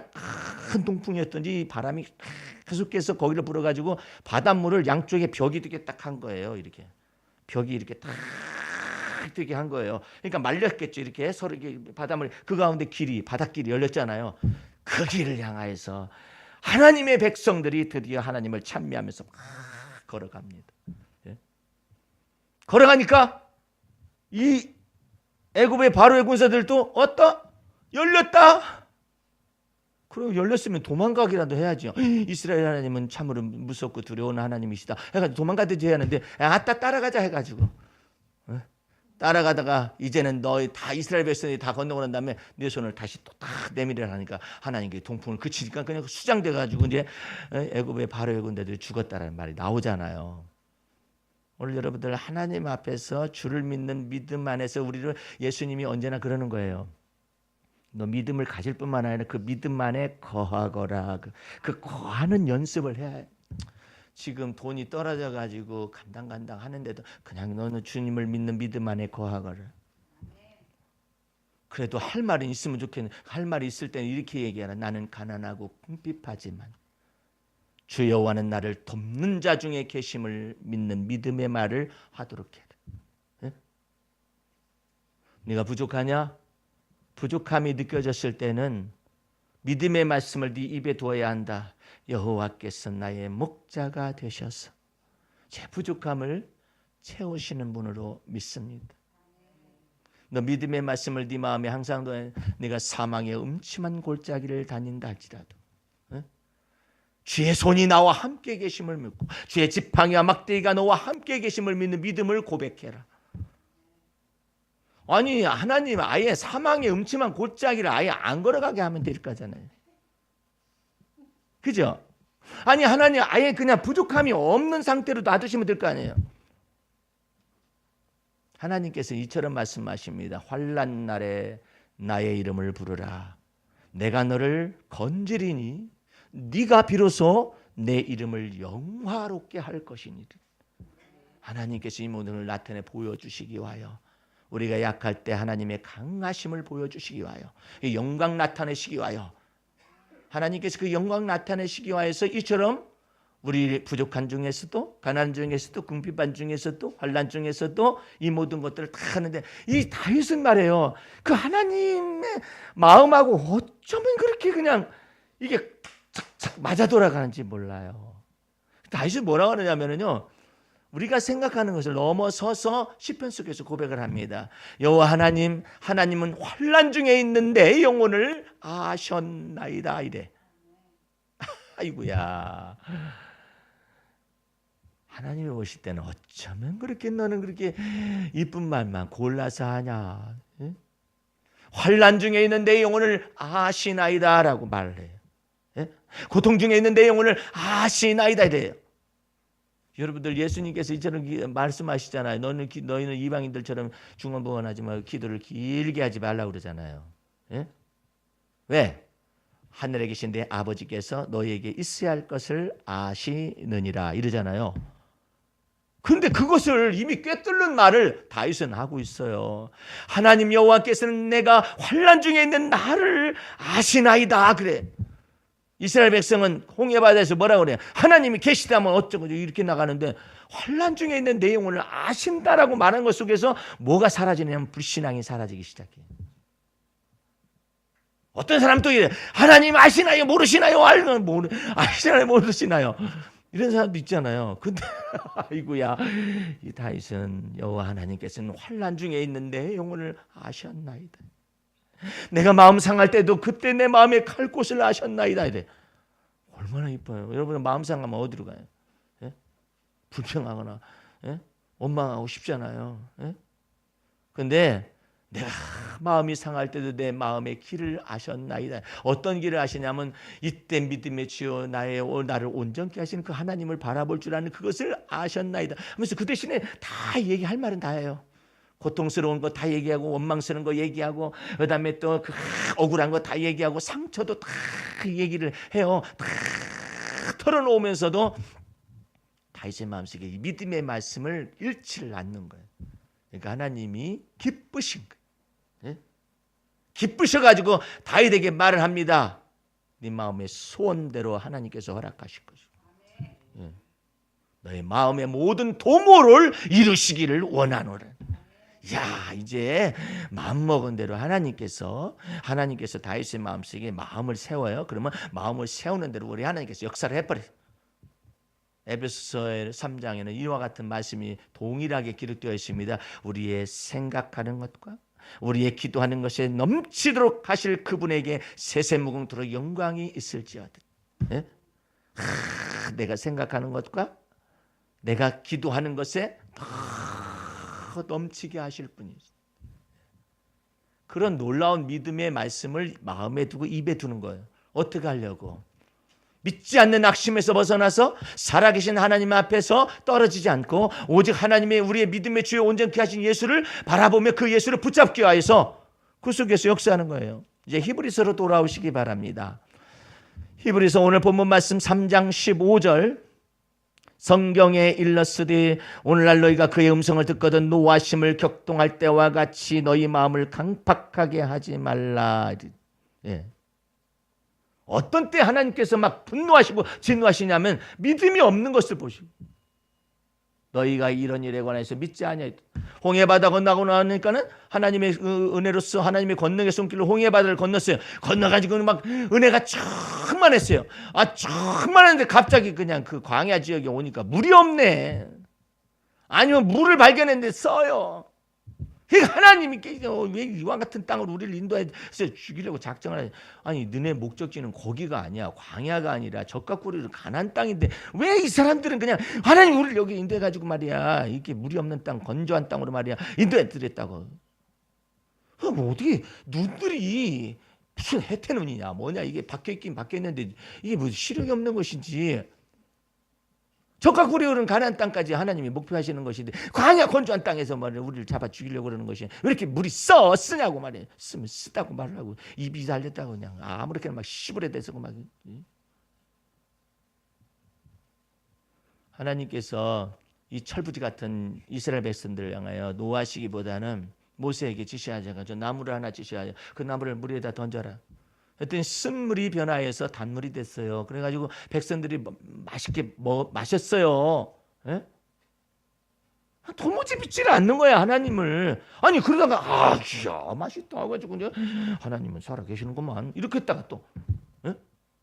큰 동풍이었던지 바람이 계속해서 거기를 불어가지고 바닷물을 양쪽에 벽이 되게 딱 한 거예요. 이렇게 벽이 이렇게 딱 되게 한 거예요. 그러니까 말렸겠죠. 이렇게 서로 이렇게 바닷물 그 가운데 바닷길이 열렸잖아요. 그 길을 향하여서 하나님의 백성들이 드디어 하나님을 찬미하면서 막 걸어갑니다. 걸어가니까 이 애굽의 바로의 군사들도 열렸다. 그럼 열렸으면 도망가기라도 해야죠. 이스라엘 하나님은 참으로 무섭고 두려운 하나님이시다 해가지고 도망가든지 해야 하는데, 아따 따라가자 해가지고 따라가다가 이제는 너희 다 이스라엘 백성이 다 건너고 난 다음에 네 손을 다시 또 딱 내밀으라 하니까 하나님께 동풍을 그치니까 그냥 수장돼 가지고 이제 애굽의 바로의 군대들이 죽었다라는 말이 나오잖아요. 오늘 여러분들 하나님 앞에서 주를 믿는 믿음 안에서 우리를 예수님이 언제나 그러는 거예요. 너 믿음을 가질 뿐만 아니라 그 믿음 안에 거하거라. 그 거하는 연습을 해야 해. 지금 돈이 떨어져 가지고 간당간당 하는데도 그냥 너는 주님을 믿는 믿음 안에 거하거라. 그래도 할 말은 있으면 좋겠네. 할 말이 있을 때는 이렇게 얘기하라. 나는 가난하고 궁핍하지만 주 여호와는 나를 돕는 자 중에 계심을 믿는 믿음의 말을 하도록 해라. 네? 네가 부족하냐? 부족함이 느껴졌을 때는 믿음의 말씀을 네 입에 두어야 한다. 여호와께서 나의 목자가 되셔서 제 부족함을 채우시는 분으로 믿습니다. 너 믿음의 말씀을 네 마음에 항상 둬야 네가 사망의 음침한 골짜기를 다닌다 할지라도 주의 손이 나와 함께 계심을 믿고 주의 지팡이와 막대기가 너와 함께 계심을 믿는 믿음을 고백해라. 아니 하나님 아예 사망의 음침한 골짜기를 아예 안 걸어가게 하면 될 거잖아요. 그죠? 아니 하나님 아예 그냥 부족함이 없는 상태로 놔두시면 될 거 아니에요. 하나님께서 이처럼 말씀하십니다. 환난 날에 나의 이름을 부르라. 내가 너를 건지리니 네가 비로소 내 이름을 영화롭게 할 것이니라. 하나님께서 이 모든을 나타내 보여주시기 위하여 우리가 약할 때 하나님의 강하심을 보여주시기 위하여 영광 나타내시기 위하여 하나님께서 그 영광 나타내시기 위하여서 이처럼 우리 부족한 중에서도 가난 중에서도 궁핍한 중에서도 환난 중에서도 이 모든 것들을 다 하는데 이 다윗은 말해요. 그 하나님의 마음하고 어쩌면 그렇게 그냥 이게 착착 맞아 돌아가는지 몰라요. 다윗은 뭐라고 하느냐면요. 우리가 생각하는 것을 넘어서서 시편 속에서 고백을 합니다. 여호와 하나님은 환난 중에 있는 내 영혼을 아셨나이다 이래. 아이고야. 하나님이 보실 때는 어쩌면 그렇게 너는 그렇게 이쁜 말만 골라서 하냐. 응? 환난 중에 있는 내 영혼을 아시나이다라고 말을 해요. 예? 고통 중에 있는 내 영혼을 아시나이다 이래요. 여러분들 예수님께서 이처럼 말씀하시잖아요. 너희는 이방인들처럼 중언부언하지 말고 기도를 길게 하지 말라고 그러잖아요. 예? 왜? 하늘에 계신 내 아버지께서 너희에게 있어야 할 것을 아시느니라 이러잖아요. 근데 그것을 이미 꿰뚫는 말을 다윗은 하고 있어요. 하나님 여호와께서는 내가 환난 중에 있는 나를 아시나이다 그래. 이스라엘 백성은 홍해바다에서 뭐라고 그래요? 하나님이 계시다면 어쩌고 이렇게 나가는데 환난 중에 있는 내 영혼을 아신다라고 말한 것 속에서 뭐가 사라지냐면 불신앙이 사라지기 시작해요. 어떤 사람 또 이래. 하나님 아시나요? 모르시나요? 아시나요? 모르시나요? 이런 사람도 있잖아요. 근데 아이고야. 이 다윗은 여호와 하나님께서는 환난 중에 있는 내 영혼을 아셨나이다. 내가 마음 상할 때도 그때 내 마음에 갈 곳을 아셨나이다. 이래. 얼마나 이뻐요. 여러분 마음 상하면 어디로 가요? 예? 불평하거나 예? 원망하고 싶잖아요. 예? 근데 내가 마음이 상할 때도 내 마음의 길을 아셨나이다. 어떤 길을 아시냐면 이때 믿음의 주여 나를 온전케 하시는 그 하나님을 바라볼 줄 아는 그것을 아셨나이다 하면서 그 대신에 다 얘기할 말은 다 해요. 고통스러운 거 다 얘기하고 원망스러운 거 얘기하고 그다음에 또 그 억울한 거 다 얘기하고 상처도 다 얘기를 해요. 다 털어놓으면서도 다윗의 마음속에 이 믿음의 말씀을 잃지를 않는 거예요. 그러니까 하나님이 기쁘신 거예요. 예? 기쁘셔가지고 다윗에게 말을 합니다. 네 마음의 소원대로 하나님께서 허락하실 것이고 예. 너의 마음의 모든 도모를 이루시기를 원하노라. 야 이제 마음먹은 대로 하나님께서 다윗의 마음속에 마음을 세워요. 그러면 마음을 세우는 대로 우리 하나님께서 역사를 해버려요. 에베소서 3장에는 이와 같은 말씀이 동일하게 기록되어 있습니다. 우리의 생각하는 것과 우리의 기도하는 것에 넘치도록 하실 그분에게 세세무궁토록 영광이 있을지어다. 예? 내가 생각하는 것과 내가 기도하는 것에 넘치게 하실 분이죠. 그런 놀라운 믿음의 말씀을 마음에 두고 입에 두는 거예요. 어떻게 하려고? 믿지 않는 낙심에서 벗어나서 살아계신 하나님 앞에서 떨어지지 않고 오직 하나님의 우리의 믿음의 주요 온전케 하신 예수를 바라보며 그 예수를 붙잡기 위해서 그 속에서 역사하는 거예요. 이제 히브리서로 돌아오시기 바랍니다. 히브리서 오늘 본문 말씀 3장 15절, 성경에 일렀으되 오늘날 너희가 그의 음성을 듣거든 노하심을 격동할 때와 같이 너희 마음을 강팍하게 하지 말라. 예. 어떤 때 하나님께서 막 분노하시고 진노하시냐면 믿음이 없는 것을 보시고, 너희가 이런 일에 관해서 믿지 아니하였다. 홍해바다 건너고 나니까는 하나님의 은혜로서 하나님의 권능의 손길로 홍해바다를 건넜어요. 건너가지고 막 은혜가 충만했어요. 충만했는데 갑자기 그냥 그 광야 지역에 오니까 물이 없네. 아니면 물을 발견했는데 써요. 하나님이 왜 이와 같은 땅을 우리를 인도해서 죽이려고 작정을 하지? 아니, 너네 목적지는 거기가 아니야. 광야가 아니라 적과 꿀이 가나안 땅인데 왜 이 사람들은 그냥 하나님 우리를 여기 인도해가지고 말이야, 이렇게 물이 없는 땅, 건조한 땅으로 말이야 인도해드렸다고. 뭐 어떻게 눈들이 무슨 해태눈이냐 뭐냐, 이게 박혀있긴 박혀있는데 이게 뭐 시력이 없는 것인지, 적과 꿀이 흐르는 가나안 땅까지 하나님이 목표하시는 것인데 광야 건조한 땅에서 말이야 우리를 잡아 죽이려고 그러는 것이 왜 이렇게 물이 쓰냐고 말이야. 쓰면 쓰다고 말을 하고 입이 달렸다고 그냥 아무렇게나 막 시부레 대서고 막. 하나님께서 이 철부지 같은 이스라엘 백성들을 향하여 노하시기보다는 모세에게 지시하자가 저 나무를 하나 지시하여 그 나무를 물에다 던져라. 그랬더니 쓴물이 변화해서 단물이 됐어요. 그래가지고 백성들이 맛있게 마셨어요. 예? 도무지 믿지를 않는 거야 하나님을. 아니 그러다가 이야 맛있다 해가지고 이제 하나님은 살아계시는구만 이렇게 했다가 또 예?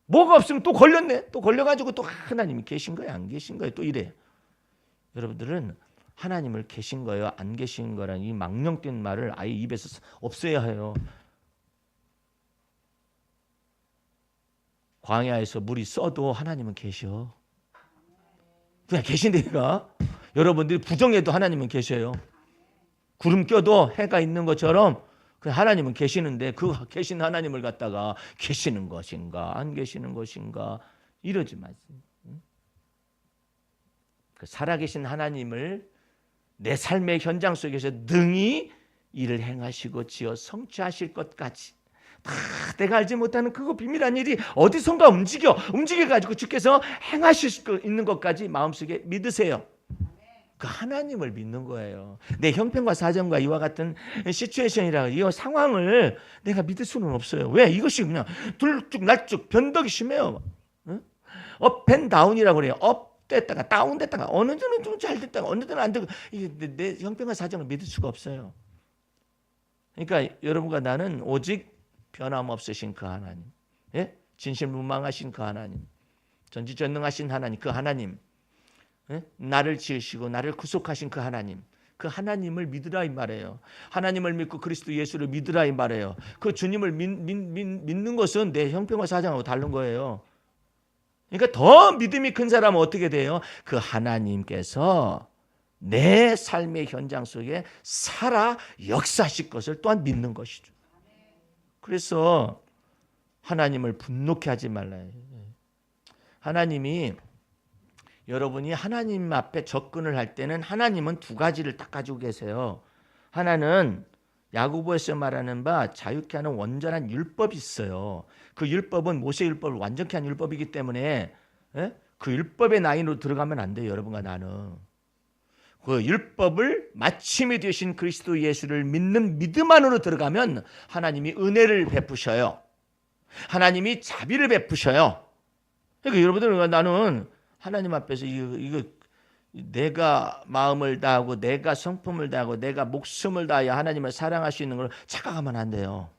뭐가 없으면 또 걸렸네. 또 걸려가지고 또 하나님이 계신 거야 안 계신 거야 또 이래. 여러분들은 하나님을 계신 거예요 안 계신 거라는 이 망령된 말을 아예 입에서 없애야 해요. 광야에서 물이 써도 하나님은 계셔. 그냥 계신데니까. 여러분들이 부정해도 하나님은 계셔요. 구름 껴도 해가 있는 것처럼 그냥 하나님은 계시는데 그 계신 하나님을 갖다가 계시는 것인가 안 계시는 것인가 이러지 마세요. 그 살아계신 하나님을 내 삶의 현장 속에서 능히 일을 행하시고 지어 성취하실 것까지 다 내가 알지 못하는 그거 비밀한 일이 어디선가 움직여가지고 주께서 행하실 수 있는 것까지 마음속에 믿으세요. 그 하나님을 믿는 거예요. 내 형편과 사정과 이와 같은 시츄에이션이라 이 상황을 내가 믿을 수는 없어요. 왜? 이것이 그냥 들쭉날쭉 변덕이 심해요. 업앤다운이라고 그래요. 업 됐다가 다운 됐다가 어느 때는 좀 잘 됐다가 어느 때는 안 되고 이게 내 형편과 사정을 믿을 수가 없어요. 그러니까 여러분과 나는 오직 변함없으신 그 하나님, 예? 진실무망하신 그 하나님, 전지전능하신 하나님, 그 하나님, 예? 나를 지으시고 나를 구속하신 그 하나님, 그 하나님을 믿으라 이 말이에요. 하나님을 믿고 그리스도 예수를 믿으라 이 말이에요. 그 주님을 믿는 것은 내 형편과 사정하고 다른 거예요. 그러니까 더 믿음이 큰 사람은 어떻게 돼요? 그 하나님께서 내 삶의 현장 속에 살아 역사하실 것을 또한 믿는 것이죠. 그래서 하나님을 분노케 하지 말라요. 하나님이 여러분이 하나님 앞에 접근을 할 때는 하나님은 두 가지를 딱 가지고 계세요. 하나는 야고보에서 말하는 바 자유케 하는 온전한 율법이 있어요. 그 율법은 모세 율법을 완전케 한 율법이기 때문에 그 율법의 라인으로 들어가면 안 돼요. 여러분과 나는. 그 율법을 마침이 되신 그리스도 예수를 믿는 믿음 안으로 들어가면 하나님이 은혜를 베푸셔요. 하나님이 자비를 베푸셔요. 그러니까 여러분들 나는 하나님 앞에서 이거 내가 마음을 다하고 내가 성품을 다하고 내가 목숨을 다하여 하나님을 사랑할 수 있는 걸 착각하면 안 돼요.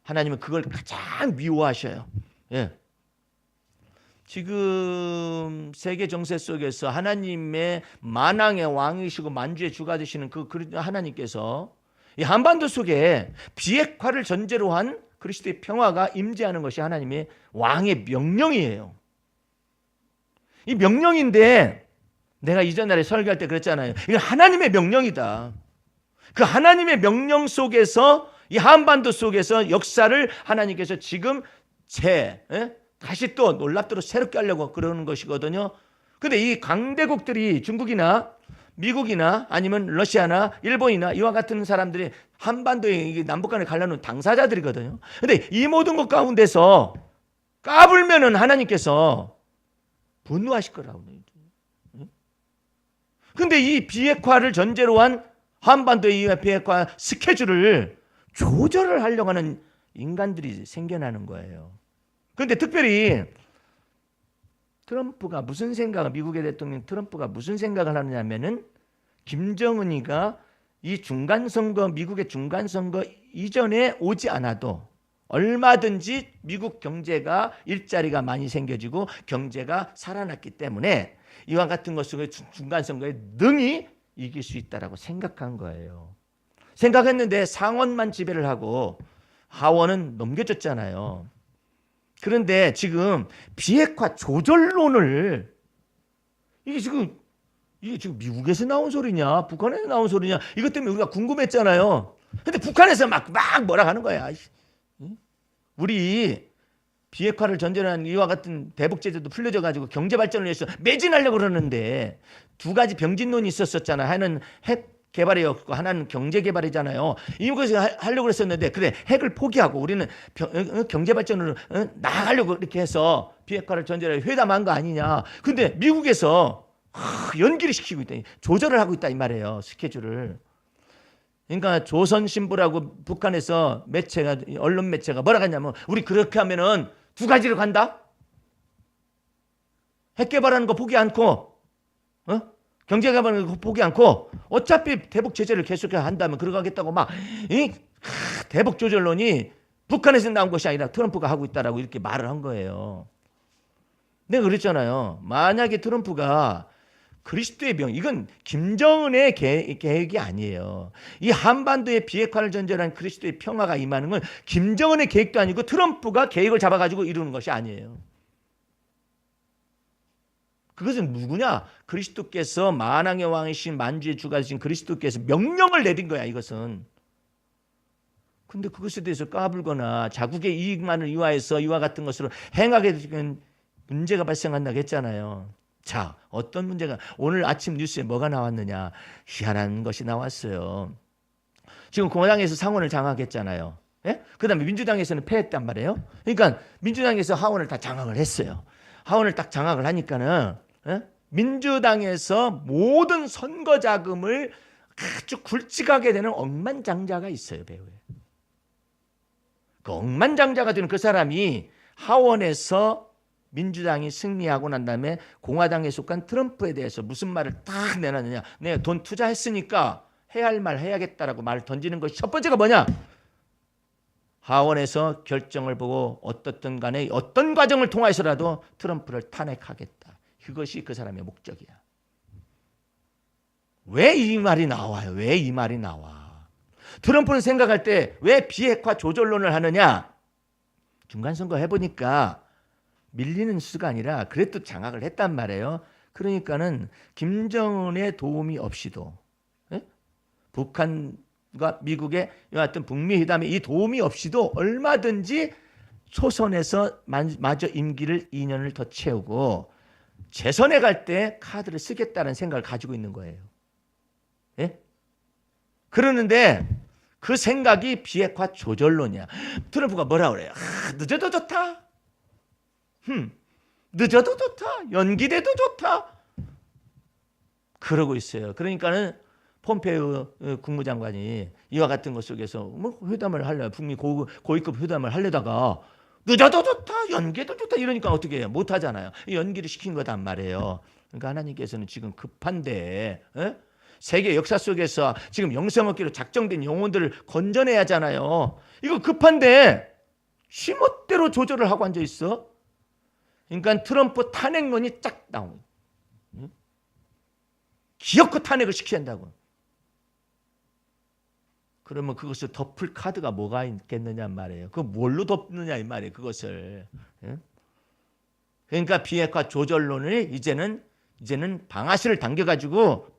하나님은 그걸 가장 미워하셔요. 예. 지금 세계 정세 속에서 하나님의 만왕의 왕이시고 만주의 주가 되시는 그 하나님께서 이 한반도 속에 비핵화를 전제로 한 그리스도의 평화가 임재하는 것이 하나님의 왕의 명령이에요. 이 명령인데 내가 이전 날에 설교할 때 그랬잖아요. 이건 하나님의 명령이다. 그 하나님의 명령 속에서 이 한반도 속에서 역사를 하나님께서 지금 다시 또 놀랍도록 새롭게 하려고 그러는 것이거든요. 근데 이 강대국들이 중국이나 미국이나 아니면 러시아나 일본이나 이와 같은 사람들이 한반도에 남북 간에 갈라놓은 당사자들이거든요. 근데 이 모든 것 가운데서 까불면은 하나님께서 분노하실 거라고. 근데 이 비핵화를 전제로 한 한반도의 비핵화 스케줄을 조절을 하려고 하는 인간들이 생겨나는 거예요. 그런데 특별히 트럼프가 무슨 생각을, 미국의 대통령 트럼프가 무슨 생각을 하느냐면은 김정은이가 이 중간선거, 미국의 중간선거 이전에 오지 않아도 얼마든지 미국 경제가 일자리가 많이 생겨지고 경제가 살아났기 때문에 이와 같은 것 속에 중간선거에 능히 이길 수 있다라고 생각한 거예요. 생각했는데 상원만 지배를 하고 하원은 넘겨줬잖아요. 그런데 지금 비핵화 조절론을 이게 지금 미국에서 나온 소리냐, 북한에서 나온 소리냐, 이것 때문에 우리가 궁금했잖아요. 근데 북한에서 막 뭐라 하는 거야. 우리 비핵화를 전제로 한 이와 같은 대북 제재도 풀려져 가지고 경제 발전을 위해서 매진하려고 그러는데 두 가지 병진론이 있었잖아. 하나는 핵 개발이었고 하나는 경제 개발이잖아요. 이것을 하려고 그랬었는데 그래, 핵을 포기하고 우리는 경제 발전으로 나아가려고 이렇게 해서 비핵화를 전제로 회담한 거 아니냐. 근데 미국에서 연기를 시키고 있다. 조절을 하고 있다 이 말이에요. 스케줄을. 그러니까 조선신보라고 북한에서 매체가, 언론 매체가 뭐라 하냐면 우리 그렇게 하면은 두 가지로 간다. 핵 개발하는 거 포기 않고 경제 개발하는 거 포기 않고 어차피 대북 제재를 계속 한다면 그러겠다고 막 대북 조절론이 북한에서 나온 것이 아니라 트럼프가 하고 있다라고 이렇게 말을 한 거예요. 내가 그랬잖아요. 만약에 트럼프가 그리스도의 병, 이건 김정은의 계획이 아니에요. 이 한반도의 비핵화를 전제로 한 그리스도의 평화가 임하는 건 김정은의 계획도 아니고 트럼프가 계획을 잡아가지고 이루는 것이 아니에요. 그것은 누구냐? 그리스도께서 만왕의 왕이신 만주의 주가 되신 그리스도께서 명령을 내린 거야, 이것은. 근데 그것에 대해서 까불거나 자국의 이익만을 위하여서 이와 같은 것으로 행하게 되면 문제가 발생한다고 했잖아요. 자, 어떤 문제가, 오늘 아침 뉴스에 뭐가 나왔느냐. 희한한 것이 나왔어요. 지금 공화당에서 상원을 장악했잖아요. 예? 그 다음에 민주당에서는 패했단 말이에요. 그러니까 민주당에서 하원을 다 장악을 했어요. 하원을 딱 장악을 하니까는 민주당에서 모든 선거 자금을 아주 굵직하게 되는 억만장자가 있어요, 배후에. 그 억만장자가 되는 그 사람이 하원에서 민주당이 승리하고 난 다음에 공화당에 속한 트럼프에 대해서 무슨 말을 딱 내놨느냐. 내가 돈 투자했으니까 해야 할 말 해야겠다라고 말을 던지는 것이 첫 번째가 뭐냐. 하원에서 결정을 보고 어떻든 간에 어떤 과정을 통해서라도 트럼프를 탄핵하겠다. 그것이 그 사람의 목적이야. 왜 이 말이 나와요? 왜 이 말이 나와? 트럼프는 생각할 때 왜 비핵화 조절론을 하느냐? 중간선거 해보니까 밀리는 수가 아니라 그래도 장악을 했단 말이에요. 그러니까는 김정은의 도움이 없이도 북한과 미국의 여하튼 북미 회담에 이 도움이 없이도 얼마든지 초선에서 마저 임기를 2년을 더 채우고 재선에 갈 때 카드를 쓰겠다는 생각을 가지고 있는 거예요. 예? 그러는데 그 생각이 비핵화 조절론이야. 트럼프가 뭐라 그래요? 늦어도 좋다. 늦어도 좋다. 연기돼도 좋다. 그러고 있어요. 그러니까는 폼페이오 국무장관이 이와 같은 것 속에서 뭐 회담을 하려, 북미 고위급 회담을 하려다가 늦어도 좋다, 연기도 좋다 이러니까 어떻게 해요? 못 하잖아요. 연기를 시킨 거단 말이에요. 그러니까 하나님께서는 지금 급한데 세계 역사 속에서 지금 영생업기로 작정된 영혼들을 건져내야 하잖아요. 이거 급한데 지멋대로 조절을 하고 앉아 있어. 그러니까 트럼프 탄핵론이 쫙 나오는. 기어코 탄핵을 시켜야 한다고. 그러면 그것을 덮을 카드가 뭐가 있겠느냐 말이에요. 그 뭘로 덮느냐 이 말이에요. 그것을. 그러니까 비핵화 조절론을 이제는 방아쇠를 당겨가지고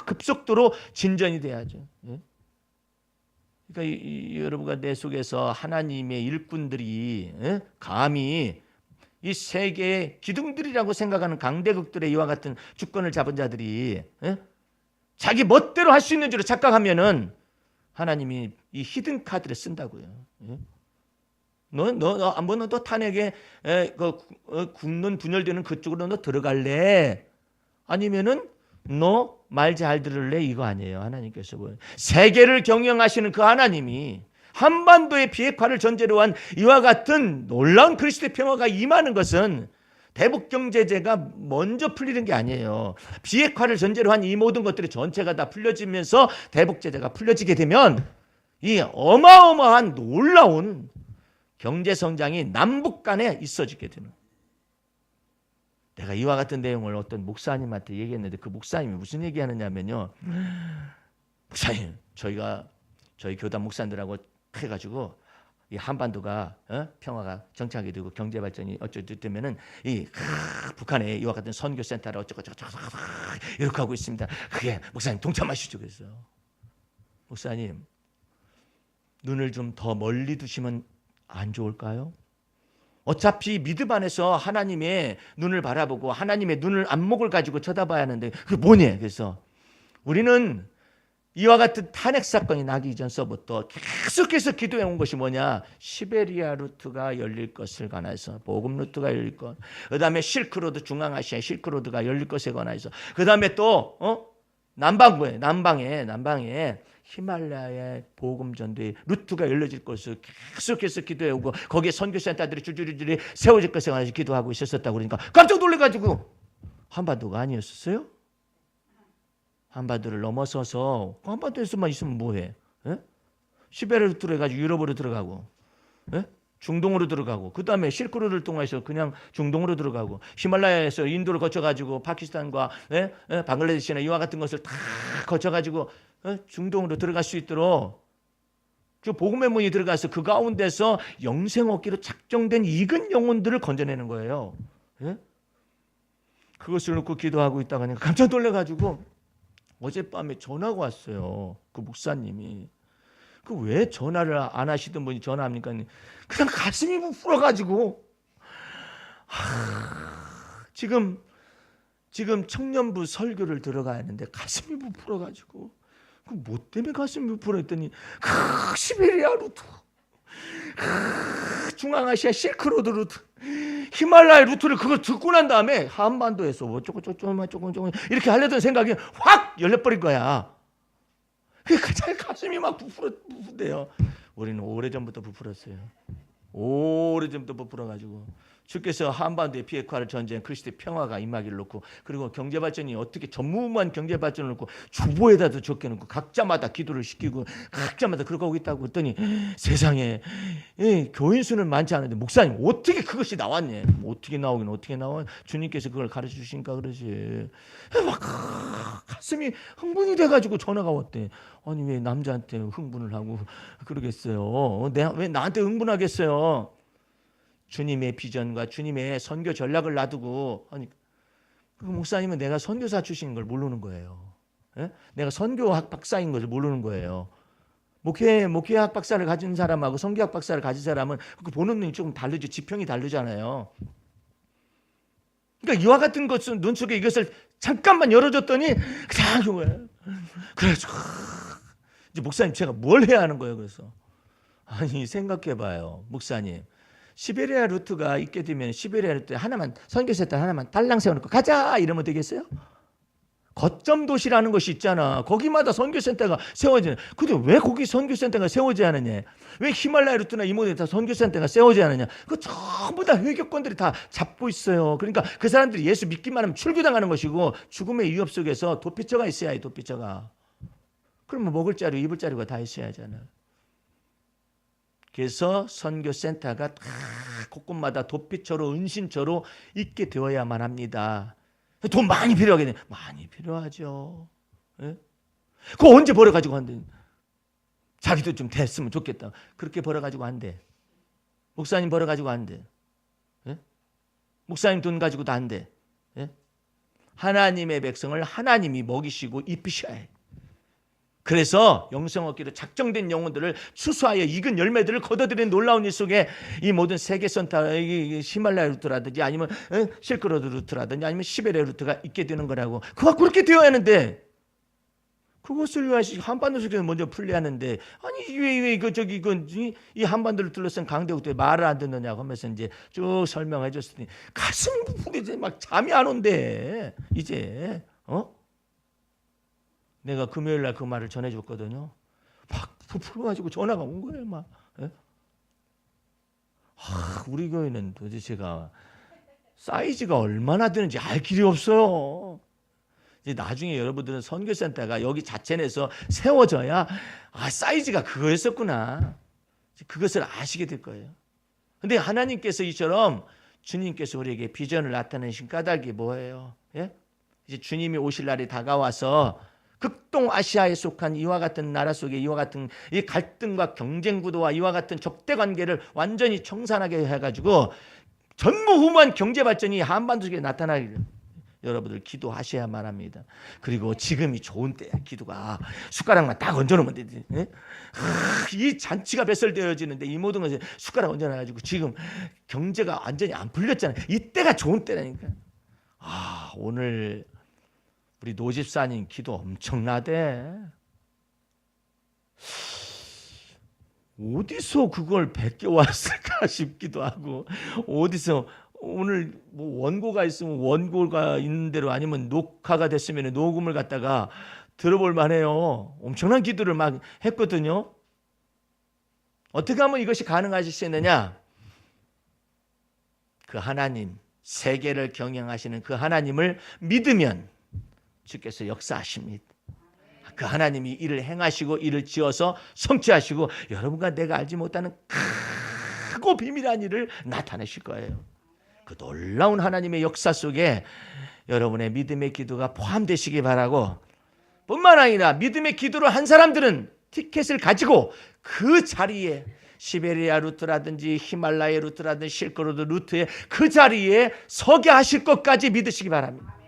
급속도로 진전이 돼야죠. 그러니까 여러분과 내 속에서 하나님의 일꾼들이 감히 이 세계의 기둥들이라고 생각하는 강대국들의 이와 같은 주권을 잡은 자들이 자기 멋대로 할 수 있는 줄로 착각하면은 하나님이 이 히든 카드를 쓴다고요. 너 탄핵에 국론 분열되는 그쪽으로 너 들어갈래? 아니면은 너 말 잘 들을래? 이거 아니에요. 하나님께서 세계를 경영하시는 그 하나님이 한반도의 비핵화를 전제로 한 이와 같은 놀라운 그리스도의 평화가 임하는 것은 대북 경제제가 먼저 풀리는 게 아니에요. 비핵화를 전제로 한 이 모든 것들이 전체가 다 풀려지면서 대북 제재가 풀려지게 되면 이 어마어마한 놀라운 경제 성장이 남북 간에 있어지게 되는. 내가 이와 같은 내용을 어떤 목사님한테 얘기했는데 그 목사님이 무슨 얘기하느냐면요. 목사님, 저희 교단 목사님들하고 해가지고 이 한반도가 평화가 정착이 되고 경제 발전이 어쩌고 되면은 이 북한에 이와 같은 선교 센터를 어쩌고 이렇게 하고 있습니다. 그게 목사님 동참하시죠. 그래서 목사님 눈을 좀 더 멀리 두시면 안 좋을까요? 어차피 믿음 안에서 하나님의 눈을 바라보고 하나님의 눈을 안목을 가지고 쳐다봐야 하는데 그게 뭐냐? 그래서 우리는 이와 같은 탄핵 사건이 나기 이전서부터 계속해서 기도해 온 것이 뭐냐? 시베리아 루트가 열릴 것을 관해서 복음 루트가 열릴 것. 그다음에 실크로드 중앙아시아 실크로드가 열릴 것에 관해서. 그다음에 또 남방에 히말라야의 복음 전도의 루트가 열려질 것을 계속해서 기도해 오고 거기에 선교센터들이 줄줄이 세워질 것에 관해서 기도하고 있었다고 그러니까 깜짝 놀래가지고 한반도가 아니었었어요? 한반도를 넘어서서 한반도에서만 있으면 뭐해? 시베리아 루트로 해가지고 유럽으로 들어가고 중동으로 들어가고 그 다음에 실크로드를 통해서 그냥 중동으로 들어가고 히말라야에서 인도를 거쳐가지고 파키스탄과 방글라데시나 이와 같은 것을 다 거쳐가지고 중동으로 들어갈 수 있도록 그 복음의 문이 들어가서 그 가운데서 영생 얻기로 작정된 익은 영혼들을 건져내는 거예요. 그것을 놓고 기도하고 있다가 깜짝 놀래가지고 어젯밤에 전화가 왔어요. 그 목사님이. 그 왜 전화를 안 하시던 분이 전화합니까? 그냥 가슴이 부풀어가지고 지금 청년부 설교를 들어가야 하는데 가슴이 부풀어가지고 그 뭐 때문에 가슴이 부풀어했더니 시베리아 루트, 중앙아시아 실크로드 루트, 히말라야 루트를 그걸 듣고 난 다음에 한반도에서 어쩌고 이렇게 하려던 생각이 확 열려버린 거야. 그러니까 가슴이 막 부풀대요. 우리는 오래전부터 부풀었어요. 오래전부터 부풀어가지고 주께서 한반도의 비핵화를 전제한 그리스도의 평화가 임하기를 놓고 그리고 경제발전이 어떻게 전무후무한 경제발전을 놓고 주보에다도 적혀놓고 각자마다 기도를 시키고 각자마다 그렇게 하고 있다고 했더니 세상에 교인 수는 많지 않은데 목사님 어떻게 그것이 나왔냐? 어떻게 나오긴 어떻게 나와? 주님께서 그걸 가르쳐 주시니까 그러지. 막 가슴이 흥분이 돼가지고 전화가 왔대. 아니 왜 남자한테 흥분을 하고 그러겠어요? 왜 나한테 흥분하겠어요? 주님의 비전과 주님의 선교 전략을 놔두고 그 목사님은 내가 선교사 출신인 걸 모르는 거예요. 내가 선교학 박사인 것을 모르는 거예요. 목회학 박사를 가진 사람하고 선교학 박사를 가진 사람은 그 보는 눈이 조금 다르죠. 지평이 다르잖아요. 그러니까 이와 같은 것은 눈 속에 이것을 잠깐만 열어줬더니 그냥 거예요. 그래서 이제 목사님 제가 뭘 해야 하는 거예요? 그래서 아니 생각해봐요, 목사님. 시베리아 루트가 있게 되면 시베리아 루트에 하나만 선교센터 하나만 달랑 세워놓고 가자 이러면 되겠어요? 거점 도시라는 것이 있잖아. 거기마다 선교센터가 세워지는. 근데 왜 거기 선교센터가 세워져야 하느냐? 왜 히말라야 루트나 이 모든 다 선교센터가 세워져야 하느냐? 그 전부 다 회교권들이 다 잡고 있어요. 그러니까 그 사람들이 예수 믿기만 하면 출교당하는 것이고 죽음의 위협 속에서 도피처가 있어야 해. 도피처가. 그러면 먹을 자료 입을 자료가 다 있어야 하잖아. 그래서 선교센터가 다 곳곳마다 도피처로 은신처로 있게 되어야만 합니다. 돈 많이 필요하겠네. 많이 필요하죠. 그거 언제 벌어가지고 한대? 자기도 좀 됐으면 좋겠다. 그렇게 벌어가지고 한대. 목사님 벌어가지고 한대. 목사님 돈 가지고도 한대. 하나님의 백성을 하나님이 먹이시고 입히셔야 해. 그래서 영생 얻기로 작정된 영혼들을 추수하여 익은 열매들을 거둬들이는 놀라운 일 속에 이 모든 세계선타, 히말라야 루트라든지 아니면 실크로드 루트라든지 아니면 시베리아 루트가 있게 되는 거라고. 그가 그렇게 되어야 하는데 그것을 위하시 한반도에서 먼저 풀리하는데 아니 왜 이 한반도를 둘러싼 강대국들이 말을 안 듣느냐고 하면서 이제 쭉 설명해 줬더니 가슴 이제 막 잠이 안 온대. 이제 내가 금요일 날 그 말을 전해줬거든요. 막 부풀어가지고 전화가 온 거예요. 막 우리 교회는 도대체가 사이즈가 얼마나 되는지 알 길이 없어요. 이제 나중에 여러분들은 선교센터가 여기 자체내에서 세워져야 사이즈가 그거였었구나. 그것을 아시게 될 거예요. 근데 하나님께서 이처럼 주님께서 우리에게 비전을 나타내신 까닭이 뭐예요? 예? 이제 주님이 오실 날이 다가와서 극동 아시아에 속한 이와 같은 나라 속에 이와 같은 이 갈등과 경쟁 구도와 이와 같은 적대 관계를 완전히 청산하게 해가지고 전무후무한 경제 발전이 한반도 속에 나타나기를 여러분들 기도하셔야만 합니다. 그리고 지금이 좋은 때야. 기도가 숟가락만 딱 얹어놓으면 되지. 이 잔치가 배설되어지는데 이 모든 것을 숟가락 얹어놔가지고 지금 경제가 완전히 안 풀렸잖아요. 이때가 좋은 때라니까. 오늘 우리 노집사님 기도 엄청나대. 어디서 그걸 베껴왔을까 싶기도 하고, 어디서 오늘 뭐 원고가 있으면 원고가 있는 대로 아니면 녹화가 됐으면 녹음을 갖다가 들어볼 만해요. 엄청난 기도를 막 했거든요. 어떻게 하면 이것이 가능하실 수 있느냐? 그 하나님, 세계를 경영하시는 그 하나님을 믿으면 주께서 역사하십니다. 그 하나님이 일을 행하시고 일을 지어서 성취하시고 여러분과 내가 알지 못하는 크고 비밀한 일을 나타내실 거예요. 그 놀라운 하나님의 역사 속에 여러분의 믿음의 기도가 포함되시기 바라고, 뿐만 아니라 믿음의 기도를 한 사람들은 티켓을 가지고 그 자리에 시베리아 루트라든지 히말라야 루트라든지 실크로드 루트에 그 자리에 서게 하실 것까지 믿으시기 바랍니다.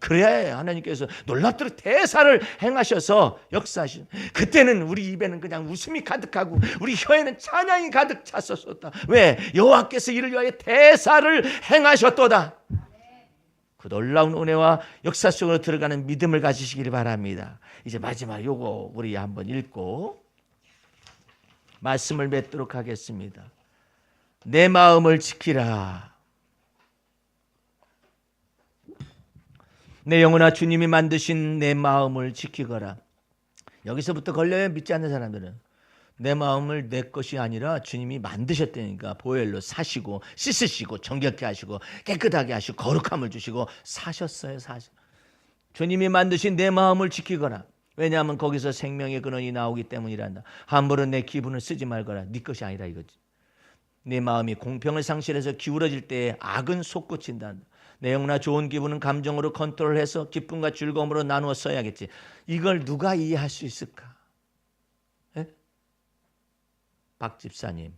그래야 하나님께서 놀랍도록 대사를 행하셔서 역사하신, 그때는 우리 입에는 그냥 웃음이 가득하고 우리 혀에는 찬양이 가득 찼었다. 왜? 여호와께서 이를 위하여 대사를 행하셨도다. 그 놀라운 은혜와 역사 속으로 들어가는 믿음을 가지시길 바랍니다. 이제 마지막 요거 우리 한번 읽고 말씀을 맺도록 하겠습니다. 내 마음을 지키라. 내 영혼아 주님이 만드신 내 마음을 지키거라. 여기서부터 걸려요. 믿지 않는 사람들은. 내 마음을 내 것이 아니라 주님이 만드셨다니까. 보혈로 사시고 씻으시고 정결케 하시고 깨끗하게 하시고 거룩함을 주시고 사셨어요. 주님이 만드신 내 마음을 지키거라. 왜냐하면 거기서 생명의 근원이 나오기 때문이란다. 함부로 내 기분을 쓰지 말거라. 네 것이 아니라 이거지. 내 마음이 공평을 상실해서 기울어질 때에 악은 솟구친다. 내 영혼아 좋은 기분은 감정으로 컨트롤해서 기쁨과 즐거움으로 나누어 써야겠지. 이걸 누가 이해할 수 있을까? 예? 박 집사님,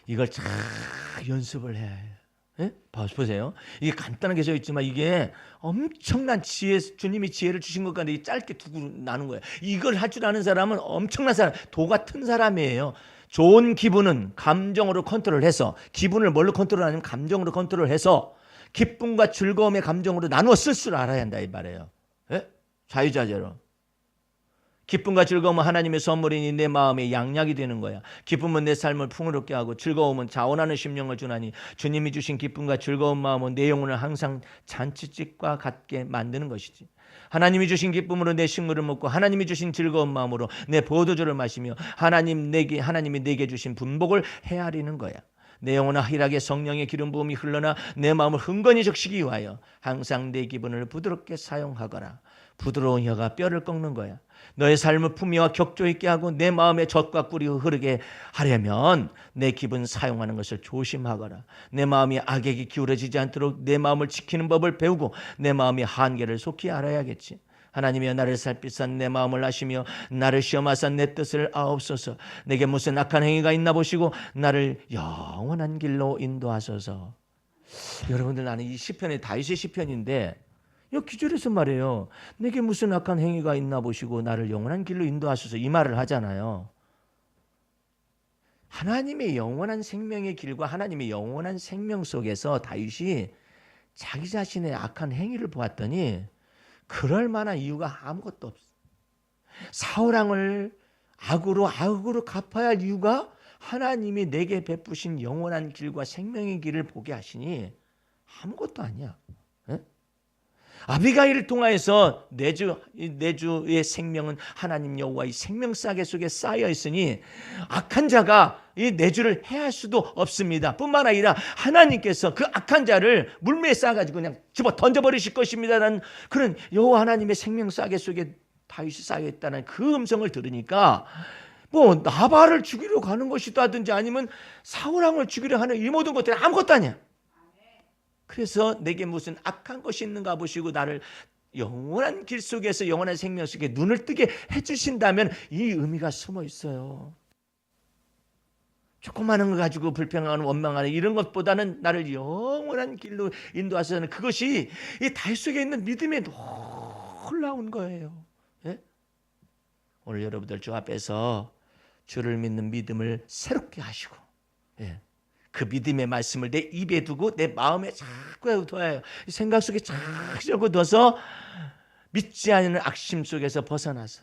이걸 잘 연습을 해야 해요. 예? 보세요. 이게 간단하게 써 있지만 이게 엄청난 지혜, 주님이 지혜를 주신 것 같은데 짧게 두고 나눈 거예요. 이걸 할 줄 아는 사람은 엄청난 사람, 도 같은 사람이에요. 좋은 기분은 감정으로 컨트롤해서, 기분을 뭘로 컨트롤하냐면 감정으로 컨트롤해서 기쁨과 즐거움의 감정으로 나누어 쓸 줄 알아야 한다 이 말이에요. 예? 자유자재로. 기쁨과 즐거움은 하나님의 선물이니 내 마음의 양약이 되는 거야. 기쁨은 내 삶을 풍요롭게 하고 즐거움은 자원하는 심령을 주나니 주님이 주신 기쁨과 즐거운 마음은 내 영혼을 항상 잔치집과 같게 만드는 것이지. 하나님이 주신 기쁨으로 내 식물을 먹고 하나님이 주신 즐거운 마음으로 내 포도주를 마시며 하나님이 내게 주신 분복을 헤아리는 거야. 내 영혼아 희락의 성령의 기름 부음이 흘러나 내 마음을 흥건히 적시기 위하여 항상 내 기분을 부드럽게 사용하거라. 부드러운 혀가 뼈를 꺾는 거야. 너의 삶을 품위와 격조 있게 하고 내 마음에 젖과 꿀이 흐르게 하려면 내 기분 사용하는 것을 조심하거라. 내 마음이 악에게 기울어지지 않도록 내 마음을 지키는 법을 배우고 내 마음의 한계를 속히 알아야겠지. 하나님이여 나를 살피사 내 마음을 아시며 나를 시험하사 내 뜻을 아옵소서. 내게 무슨 악한 행위가 있나 보시고 나를 영원한 길로 인도하소서. 여러분들, 나는 이 시편이 다윗의 시편인데 이 기절해서 말해요. 내게 무슨 악한 행위가 있나 보시고 나를 영원한 길로 인도하소서, 이 말을 하잖아요. 하나님의 영원한 생명의 길과 하나님의 영원한 생명 속에서 다윗이 자기 자신의 악한 행위를 보았더니 그럴 만한 이유가 아무것도 없어. 사울왕을 악으로 갚아야 할 이유가 하나님이 내게 베푸신 영원한 길과 생명의 길을 보게 하시니 아무것도 아니야. 아비가일을 통하여서 내주의 생명은 하나님 여호와의 생명싸개 속에 쌓여 있으니 악한 자가 이 내주를 해할 수도 없습니다. 뿐만 아니라 하나님께서 그 악한 자를 물매에 쌓아가지고 그냥 집어 던져버리실 것입니다라는 그런 여호와 하나님의 생명싸개 속에 다윗이 쌓여 있다는 그 음성을 들으니까 뭐 나발을 죽이려 가는 것이다든지 아니면 사울왕을 죽이려 하는 이 모든 것들이 아무것도 아니야. 그래서 내게 무슨 악한 것이 있는가 보시고 나를 영원한 길 속에서 영원한 생명 속에 눈을 뜨게 해주신다면 이 의미가 숨어 있어요. 조그마한 거 가지고 불평하는 원망하는 이런 것보다는 나를 영원한 길로 인도하시는 그것이 이 다윗 속에 있는 믿음의 놀라운 거예요. 예? 오늘 여러분들 주 앞에서 주를 믿는 믿음을 새롭게 하시고, 예. 그 믿음의 말씀을 내 입에 두고 내 마음에 자꾸 둬요. 생각 속에 자꾸 둬서 믿지 않는 악심 속에서 벗어나서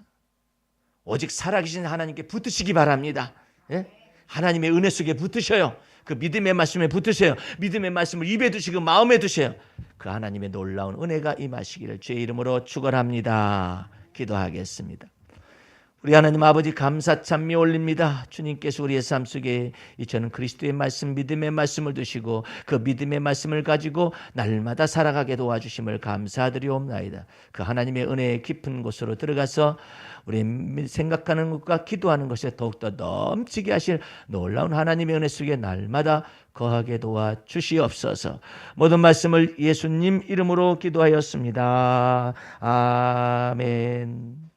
오직 살아계신 하나님께 붙으시기 바랍니다. 예? 하나님의 은혜 속에 붙으셔요. 그 믿음의 말씀에 붙으세요. 믿음의 말씀을 입에 두시고 마음에 두세요. 그 하나님의 놀라운 은혜가 임하시기를 주의 이름으로 축원합니다. 기도하겠습니다. 우리 하나님 아버지 감사 찬미 올립니다. 주님께서 우리의 삶 속에 저는 그리스도의 말씀, 믿음의 말씀을 두시고 그 믿음의 말씀을 가지고 날마다 살아가게 도와주심을 감사드리옵나이다. 그 하나님의 은혜의 깊은 곳으로 들어가서 우리 생각하는 것과 기도하는 것에 더욱더 넘치게 하실 놀라운 하나님의 은혜 속에 날마다 거하게 도와주시옵소서. 모든 말씀을 예수님 이름으로 기도하였습니다. 아멘.